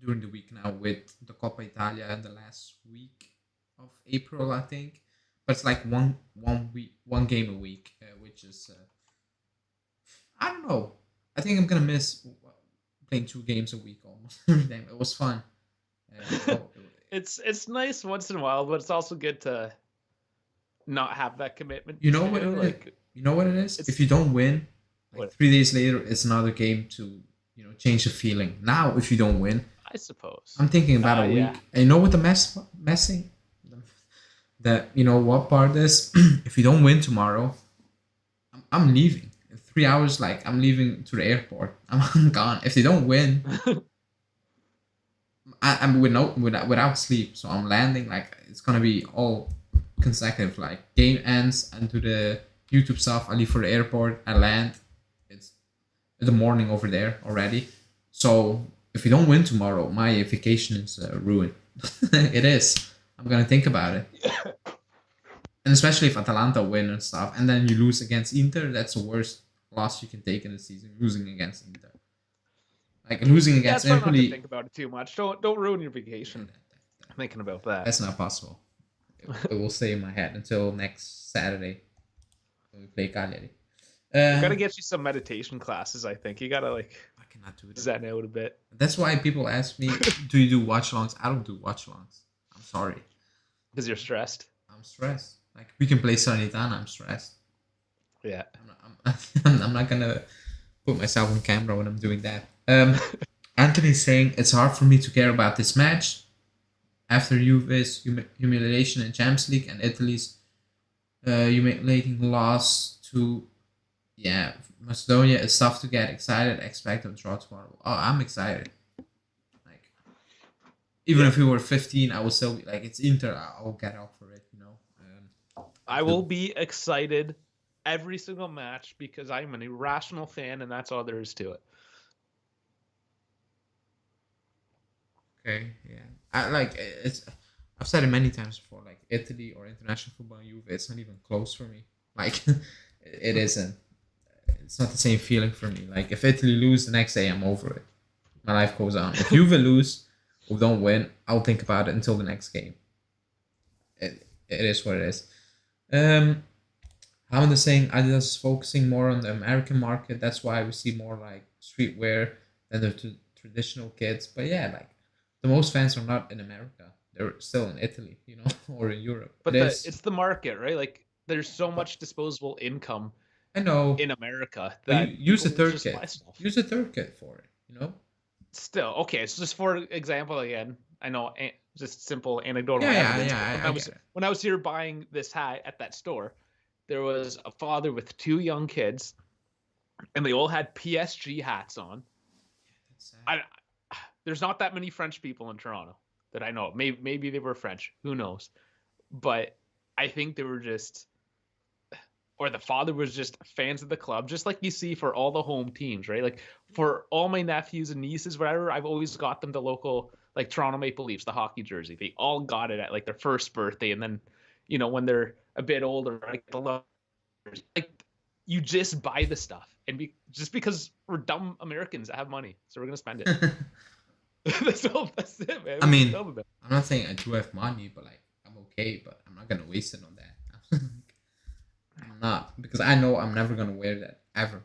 during the week now with the Coppa Italia in the last week of April, I think. But it's like one game a week, which is I don't know. I think I'm gonna miss playing 2 games a week almost every day. It was fun. It's nice once in a while, but it's also good to not have that commitment. You know what it is? If you don't win, 3 days later, it's another game to change the feeling. Now, if you don't win, I suppose I'm thinking about a week. Yeah. And what the messing? That what part is? If you don't win tomorrow, I'm leaving. In 3 hours, like I'm leaving to the airport. I'm gone. If they don't win, I'm without sleep. So I'm landing. Like it's gonna be all consecutive. Like game ends and to the YouTube stuff. I leave for the airport. I land. It's the morning over there already. So if you don't win tomorrow, my vacation is ruined. It is. I'm gonna think about it. And especially if Atalanta win and stuff, and then you lose against Inter, that's the worst loss you can take in the season. Losing against Inter, like losing against Empoli. Not to think about it too much. Don't ruin your vacation thinking about that. That's not possible. It will stay in my head until next Saturday when we play Cagliari. You gotta get you some meditation classes. I think you gotta I cannot do it. Zen out a bit. That's why people ask me, "Do you do watch alongs?" I don't do watch alongs. I'm sorry. Because you're stressed. I'm stressed. Like we can play Salernitana. I'm stressed. Yeah. I'm not gonna put myself on camera when I'm doing that. Anthony's saying it's hard for me to care about this match after Juve's humiliation in Champions League and Italy's humiliating loss to Macedonia. It's tough to get excited. Expect a draw tomorrow. Oh, I'm excited. Like even if we were 15, I would still be like, it's Inter. I'll get up for it. I will be excited every single match because I'm an irrational fan, and that's all there is to it. Okay, yeah. I've said it many times before. Like Italy or international football, Juve, it's not even close for me. Like it isn't. It's not the same feeling for me. Like if Italy lose the next day, I'm over it. My life goes on. If Juve lose or don't win, I'll think about it until the next game. It is what it is. Hammond is saying Adidas is focusing more on the American market. That's why we see more like streetwear than the traditional kids. But yeah, like the most fans are not in America. They're still in Italy, or in Europe. But it's the market, right? Like there's so much disposable income. I know in America that use a third kit. Use a third kit for it. Still, okay. So just for example, again, I know just simple anecdotal evidence. When I was here buying this hat at that store, there was a father with 2 young kids, and they all had PSG hats on. There's not that many French people in Toronto that I know. Maybe they were French. Who knows? But I think they were just, or the father was just fans of the club, just like you see for all the home teams, right? Like for all my nephews and nieces, whatever, I've always got them the local, like Toronto Maple Leafs, the hockey jersey. They all got it at like their first birthday, and then, when they're a bit older, like you just buy the stuff, and just because we're dumb Americans that have money, so we're gonna spend it. That's it, man. I'm not saying I do have money, but like I'm okay, but I'm not gonna waste it on that. I'm not, because I know I'm never gonna wear that ever.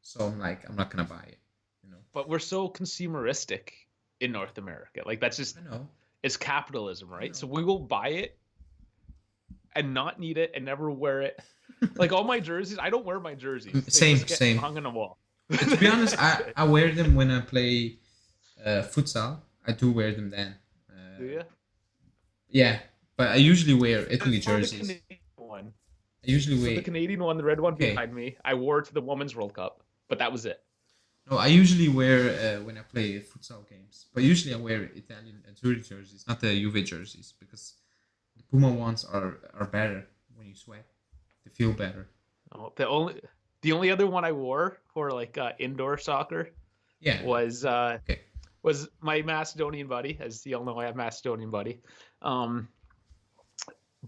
So I'm not gonna buy it. But we're so consumeristic in North America. Like that's just, it's capitalism, right? So we will buy it and not need it and never wear it. Like all my jerseys, I don't wear my jerseys. Same. Hung on the wall. To be honest, I wear them when I play futsal. I do wear them then. Do you? Yeah, but I usually wear Italy jerseys. I usually wear the Canadian one, the red one behind me. I wore it to the Women's World Cup, but that was it. No, I usually wear when I play futsal games. But usually I wear Italian Azzurri jerseys, not the Juve jerseys, because the Puma ones are better when you sweat. They feel better. Oh, the only other one I wore for like indoor soccer, was my Macedonian buddy. As you all know, I have Macedonian buddy.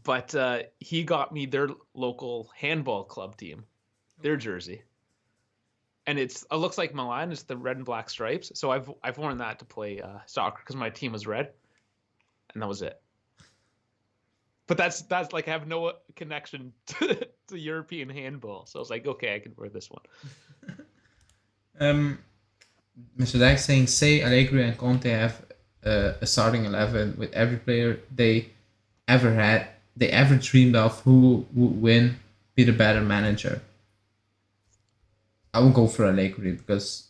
But he got me their local handball club team, their jersey, and it looks like Milan. It's the red and black stripes. So I've worn that to play soccer because my team was red, and that was it. But that's like I have no connection to European handball. So I was like, okay, I can wear this one. Mr. Dyke saying, say Allegri and Conte have a starting 11 with every player they ever had. They ever dreamed of who would win, be the better manager. I would go for Allegri because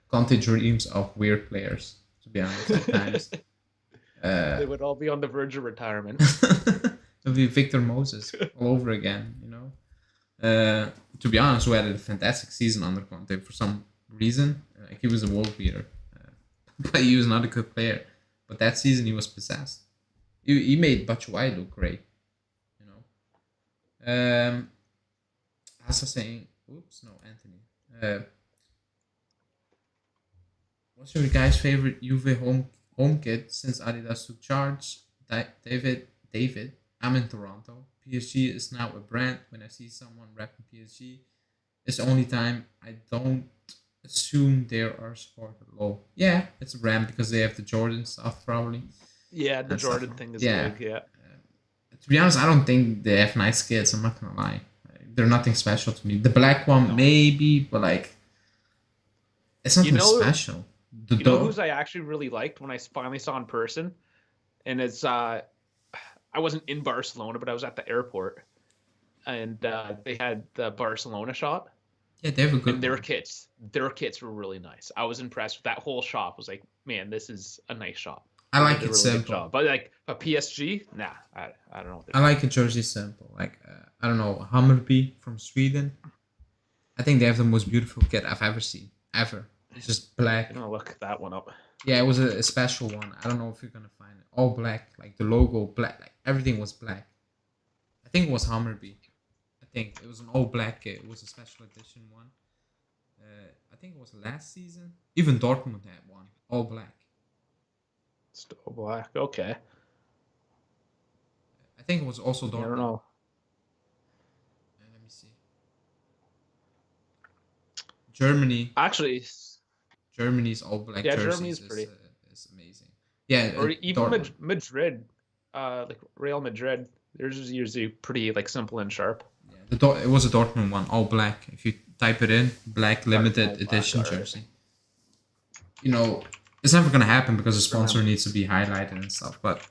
Conte dreams of weird players, to be honest, sometimes. They would all be on the verge of retirement. It would be Victor Moses all over again, To be honest, we had a fantastic season under Conte for some reason. He was a world beater. But he was not a good player. But that season he was possessed. He made Batshuayi look great, Asa saying, Anthony. What's your guys' favorite Juve home kit since Adidas took charge? David, I'm in Toronto. PSG is now a brand. When I see someone repping PSG, it's the only time I don't assume they are supported low. Yeah, it's a brand because they have the Jordan stuff probably. Yeah, the Jordan thing is big, yeah. To be honest, I don't think they have nice kits, I'm not gonna lie. They're nothing special to me. The black one, maybe, but like, it's nothing special. You know who's I actually really liked when I finally saw in person? And it's, I wasn't in Barcelona, but I was at the airport. And they had the Barcelona shop. Yeah, they have a And good one. their kits were really nice. I was impressed with that whole shop. I was like, man, this is a nice shop. I They like did a it really good simple. job. But like a PSG, nah, I don't know what they're I doing. like a jersey simple. Like I don't know, Hammarby from Sweden. I think they have the most beautiful kit I've ever seen. Ever. It's just I'm black. gonna look that one up. Yeah, it was a special one. I don't know if you're gonna find it. All black, like the logo black, like everything was black. I think it was Hammarby. I think it was an all black kit. It was a special edition one. I think it was last season. Even Dortmund had one, all black. Still black. Okay. I think it was also Yeah, I don't Dortmund. know. Let me see. Germany. Actually, Germany's all black yeah, Germany's jerseys pretty. is amazing. Yeah, Or even Dortmund. Madrid, like Real Madrid. Theirs is usually pretty like simple and sharp. Yeah, it was a Dortmund one, all black. If you type it in, black All limited black. edition All right. jersey. You know, it's never gonna happen because the sponsor Remember. needs to be highlighted and stuff. But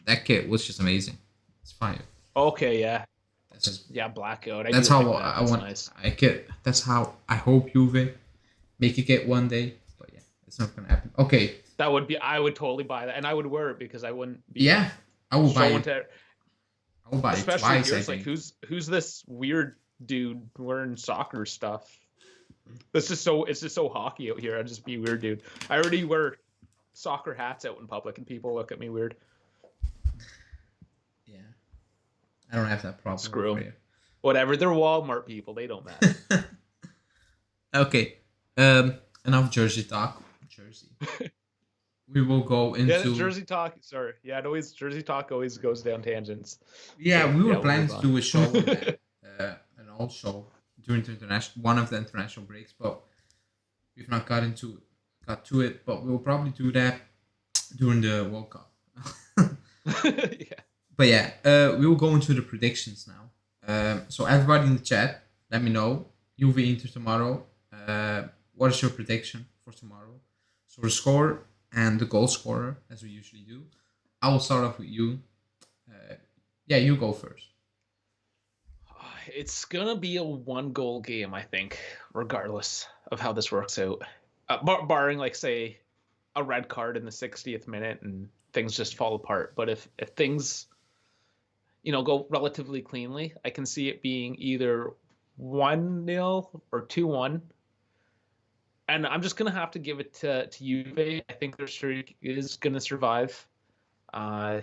that kit was just amazing. It's fire. Okay, yeah, That's just yeah, blackout. I that's do how like that. I That's want. nice. I get. That's how I hope Juve make it get one day. But yeah, it's not gonna happen. Okay. That would be. I would totally buy that, and I would wear it because I wouldn't be Yeah, I will buy showing it. to. I will buy it Especially twice. here, I it's like think. who's this weird dude wearing soccer stuff? It's just so hockey out here. I'd just be weird, dude. I already wear soccer hats out in public, and people look at me weird. Yeah, I don't have that problem. Screw over 'em. here. Whatever. They're Walmart people. They don't matter. Okay. Enough Jersey talk. Jersey. We will go Yeah, into. Jersey talk. Sorry. Yeah, it always Jersey talk always goes down tangents. Yeah, So, we were yeah, we'll planning move to do a show on on. that, an all show during the one of the international breaks, but we've not got to it. But we'll probably do that during the World Cup. Yeah. But yeah, we will go into the predictions now. So everybody in the chat, let me know. Juve Inter tomorrow. What is your prediction for tomorrow? So the score and the goal scorer, as we usually do. I will start off with you. Yeah, you go first. It's gonna be a one-goal game, I think, regardless of how this works out. Barring, like, say, a red card in the 60th minute and things just fall apart. But if things, go relatively cleanly, I can see it being either 1-0 or 2-1. And I'm just gonna have to give it to Juve. I think their streak is gonna survive. Uh,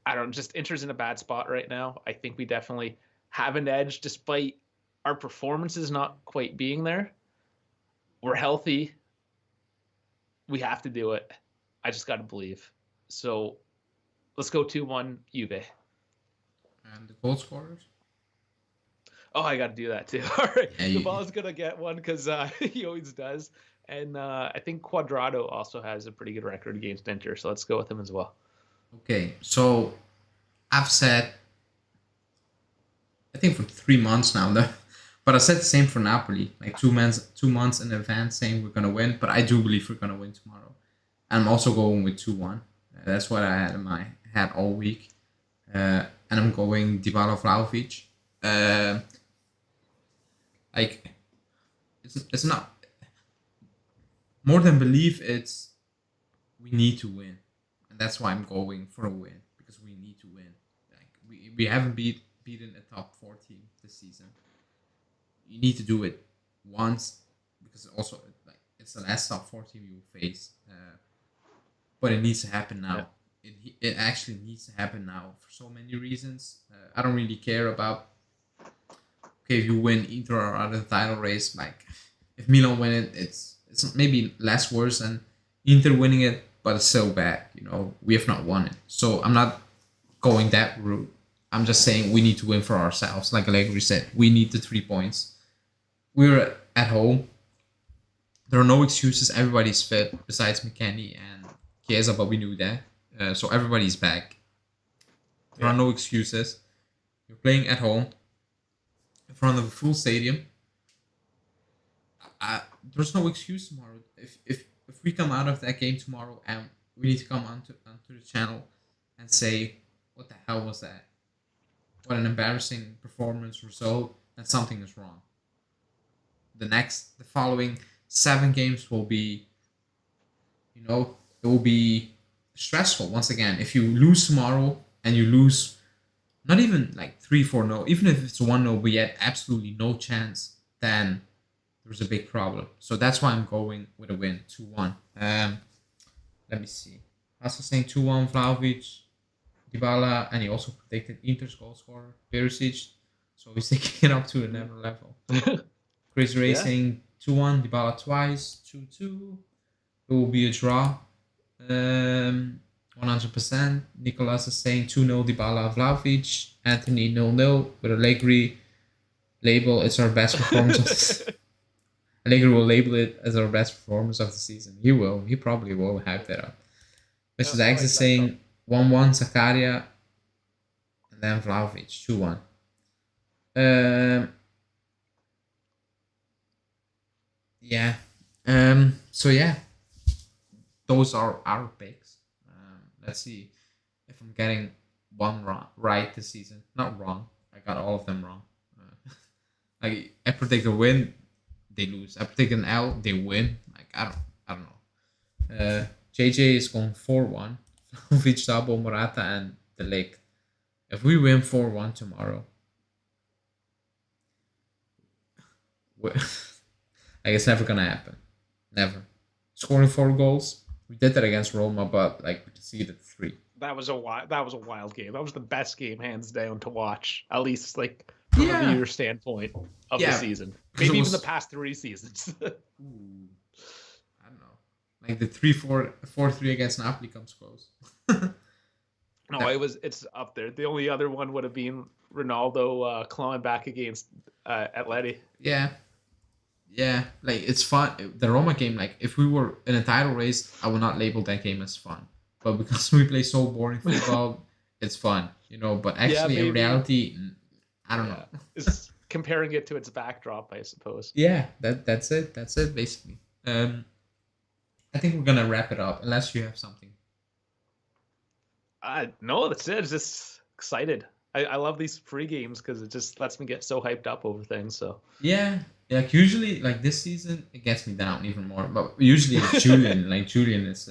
I don't just Inter's in a bad spot right now. I think we definitely have an edge despite our performances not quite being there. We're healthy. We have to do it. I just got to believe. So let's go 2-1 Juve. And the goal scorers? Oh, I got to do that too. All right. Yeah, The ball's going to get one because he always does. And I think Quadrado also has a pretty good record against Inter. So let's go with him as well. Okay, so I've said, I think for 3 months now, but I said the same for Napoli, like 2 months in advance, saying we're gonna win. But I do believe we're gonna win tomorrow. I'm also going with 2-1. That's what I had in my head all week, and I'm going Dybala Vlahovic. Like it's not more than belief. It's we need to win. And that's why I'm going for a win, because we need to win. Like we haven't beaten a top 4 team this season. You need to do it once, because also like it's the last top 4 team you will face. But it needs to happen now. Yeah. It actually needs to happen now for so many reasons. I don't really care about if you win either or other title race. Like if Milan win it, it's maybe less worse than Inter winning it, but it's so bad, we have not won it. So I'm not going that route. I'm just saying we need to win for ourselves. Like Allegri said, we need the 3 points. We're at home. There are no excuses. Everybody's fit besides McKennie and Chiesa, but we knew that. So everybody's back. There are no excuses. You're playing at home in front of a full stadium. There's no excuse tomorrow. If we come out of that game tomorrow and we need to come onto the channel and say, what the hell was that? What an embarrassing performance result, then something is wrong. the following 7 games will be, it will be stressful once again. If you lose tomorrow and you lose not even like 3-4 no, even if it's 1-0, we had absolutely no chance, then there's a big problem. So that's why I'm going with a win, 2-1. Let me see. Also saying 2-1 Vlahovic, Dybala, and he also predicted Inter's goal scorer, Perisic. So he's taking it up to another level. Chris Racing 2-1, Dybala twice, 2-2. It will be a draw. 100%. Nicolas is saying 2-0 Dybala Vlahovic. Anthony 0-0 with Allegri label. It's our best performance of the Allegri will label it as our best performance of the season. He will. He probably will hype that up. Mrs. X is saying 1-1 Zakaria and then Vlahovic 2-1. Yeah. So yeah, those are our picks. Let's see if I'm getting one right this season. Not wrong. I got all of them wrong. I predict a win, they lose. I predict an L, they win. Like I don't know. JJ is going 4-1. Vlahovic, Sabo, Morata, and De Ligt. If we win 4-1 tomorrow, it's never gonna happen. Never. Scoring 4 goals. We did that against Roma, but like we conceded 3. That was a wild game. That was the best game, hands down, to watch. At least like from a viewer standpoint of the season. Maybe even the past 3 seasons. I don't know. Like the 4-3 against Napoli comes close. No, it's up there. The only other one would have been Ronaldo clawing back against Atleti. Yeah, like it's fun. The Roma game, like if we were in a title race, I would not label that game as fun. But because we play so boring football, it's fun, But actually, in reality, I don't know. It's comparing it to its backdrop, I suppose. Yeah, that's it. That's it, basically. I think we're gonna wrap it up, unless you have something. No, that's it. It's just excited. I love these free games because it just lets me get so hyped up over things. So yeah, like usually, like this season, it gets me down even more. But usually, it's Julian. Like Julian is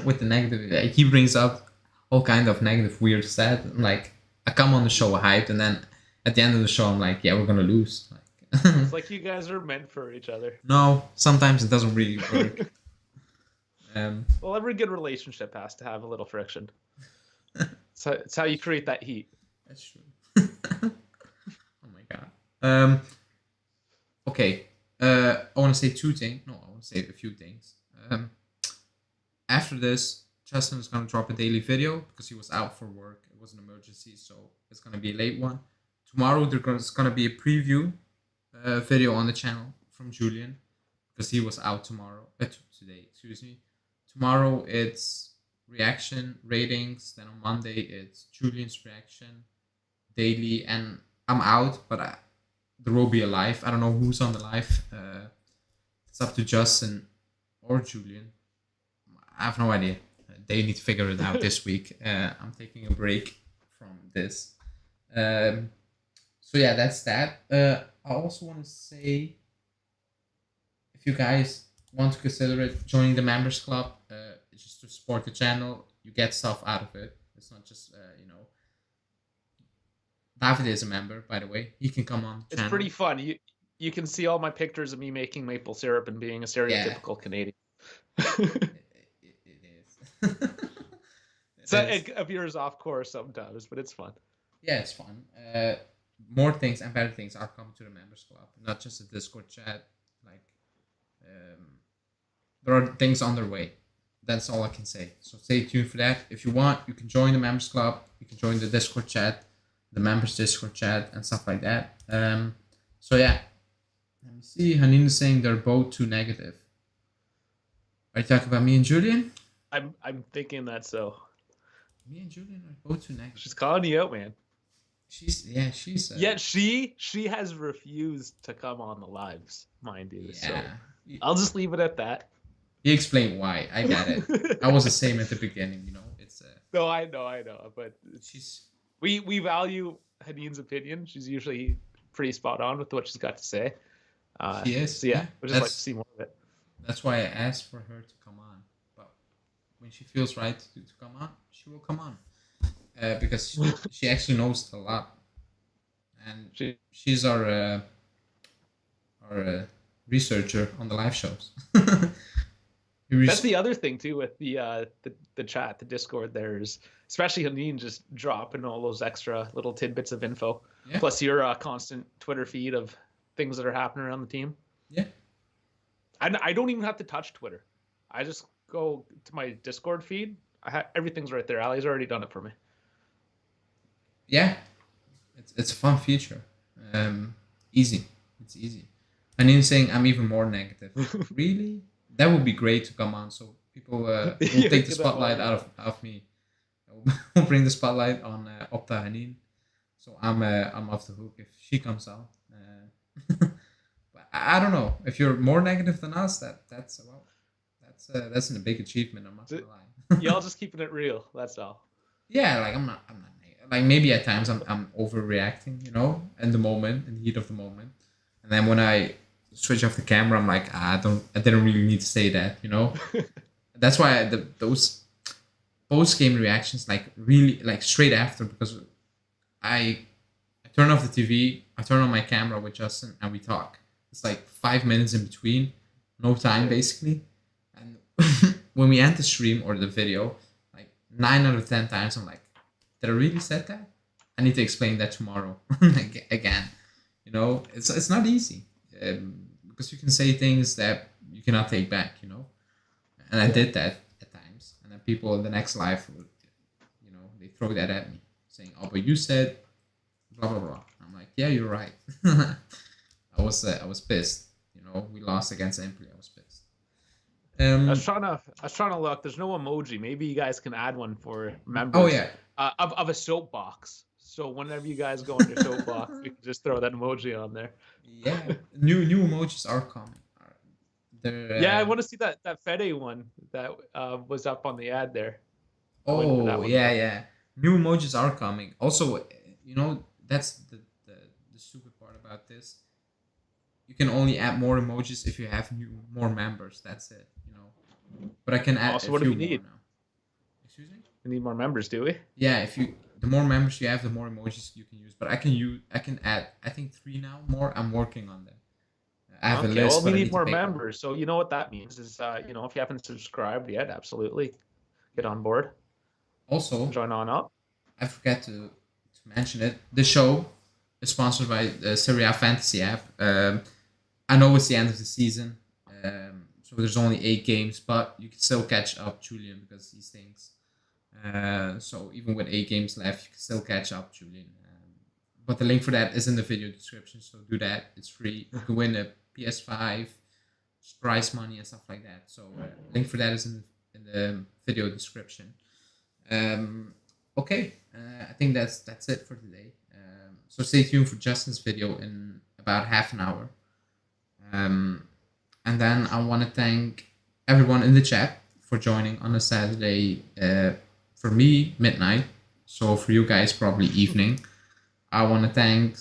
with the negative. Like, he brings up all kind of negative, weird stuff. Like I come on the show hyped, and then at the end of the show, I'm like, yeah, we're gonna lose. Like, it's like you guys are meant for each other. No, sometimes it doesn't really work. Well, every good relationship has to have a little friction. So it's how you create that heat. That's true. Oh my god. Okay. I want to say 2 things. No, I want to say a few things. After this, Justin is going to drop a daily video because he was out for work. It was an emergency, so it's going to be a late one. Tomorrow, there's going to be a preview video on the channel from Julian because he was out today. Excuse me. Tomorrow, it's reaction ratings. Then on Monday, it's Julian's reaction daily. And I'm out, but there will be a live. I don't know who's on the live. It's up to Justin or Julian. I have no idea. They need to figure it out this week. I'm taking a break from this. So yeah, that's that. I also want to say, if you guys want to consider it, joining the members club, just to support the channel, you get stuff out of it. It's not just David is a member, by the way. He can come on the channel. It's pretty fun. You can see all my pictures of me making maple syrup and being a stereotypical Canadian. It is. So it appears off course sometimes, but it's fun. Yeah, it's fun. More things and better things are coming to the members club, not just a Discord chat. Like, there are things on their way. That's all I can say. So stay tuned for that. If you want, you can join the members club. You can join the Discord chat, the members Discord chat, and stuff like that. So yeah. Let me see. Hanin is saying they're both too negative. Are you talking about me and Julian? I'm thinking that so. Me and Julian are both too negative. She's calling you out, man. She's Yet she has refused to come on the lives, mind you. Yeah. So I'll just leave it at that. You explain why. I get it. I was the same at the beginning, It's No, I know, but we value Hanin's opinion. She's usually pretty spot on with what she's got to say. She is. So yeah, Yeah. we'd just like to see more of it. That's why I asked for her to come on. But when she feels right to come on, she will come on. Because she actually knows a lot, and She she's our researcher on the live shows. That's the other thing too with the chat, the Discord. There's especially Haneen just dropping all those extra little tidbits of info. Yeah. Plus your constant Twitter feed of things that are happening around the team. Yeah. I don't even have to touch Twitter. I just go to my Discord feed. Everything's right there. Ali's already done it for me. Yeah, it's a fun feature. Easy. It's easy. And in saying I'm even more negative. Really? That would be great to come on, so people will take the spotlight out of me. We'll bring the spotlight on Opta Hanin. So I'm off the hook if she comes out. But I don't know if you're more negative than us. That's a big achievement. I'm not gonna lie. Y'all just keeping it real. That's all. Yeah, like I'm not like maybe at times I'm overreacting, in the moment, in the heat of the moment, and then when I switch off the camera, I'm like, I didn't really need to say that, That's why those post game reactions, like really like straight after, because I turn off the TV, I turn on my camera with Justin, and we talk. It's like 5 minutes in between, no time basically, and when we end the stream or the video, like 9 out of 10 times, I'm like, did I really said that? I need to explain that tomorrow again. It's not easy because you can say things that you cannot take back. And I did that at times, and then people in the next live, they throw that at me, saying, "Oh, but you said blah blah blah." I'm like, "Yeah, you're right." I was pissed. We lost against Empoli. I was pissed. I was trying to look. There's no emoji. Maybe you guys can add one for members. Oh yeah. Of a soapbox. So whenever you guys go on your soapbox, you can just throw that emoji on there. Yeah, new emojis are coming. Yeah, I want to see that Fede one that was up on the ad there. Oh yeah. New emojis are coming. Also, that's the stupid part about this. You can only add more emojis if you have more members. That's it. But I can add. So what do we need now? Excuse me. We need more members, do we? Yeah, the more members you have, the more emojis you can use. But I can add, I think 3 now more. I'm working on them. I have a list. Well, we need more members. So you know what that means is, if you haven't subscribed yet, absolutely get on board. Also, join on up. I forgot to mention it. The show is sponsored by the Serie A Fantasy app. I know it's the end of the season, so there's only 8 games, but you can still catch up Julian because he stinks. So even with 8 games left, you can still catch up Julian. But the link for that is in the video description, so do that. It's free. You can win a PS5, prize money, and stuff like that. So link for that is in the video description. Okay, I think that's it for today. So stay tuned for Justin's video in about half an hour. And then I want to thank everyone in the chat for joining on a Saturday. For me, midnight. So for you guys, probably evening. I want to thank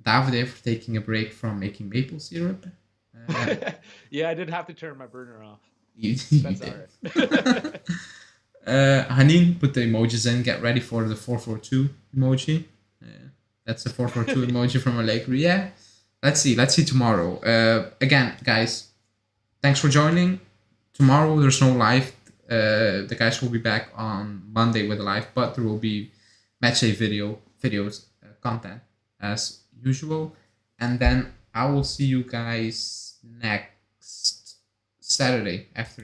Davide for taking a break from making maple syrup. Yeah, I did have to turn my burner off. That's all right. Hanin put the emojis in. Get ready for the 442 emoji. That's the 442 emoji from Allegri. Yeah. Let's see tomorrow. Again, guys, thanks for joining. Tomorrow there's no live. The guys will be back on Monday with a live, but there will be matchday videos, content as usual. And then I will see you guys next Saturday after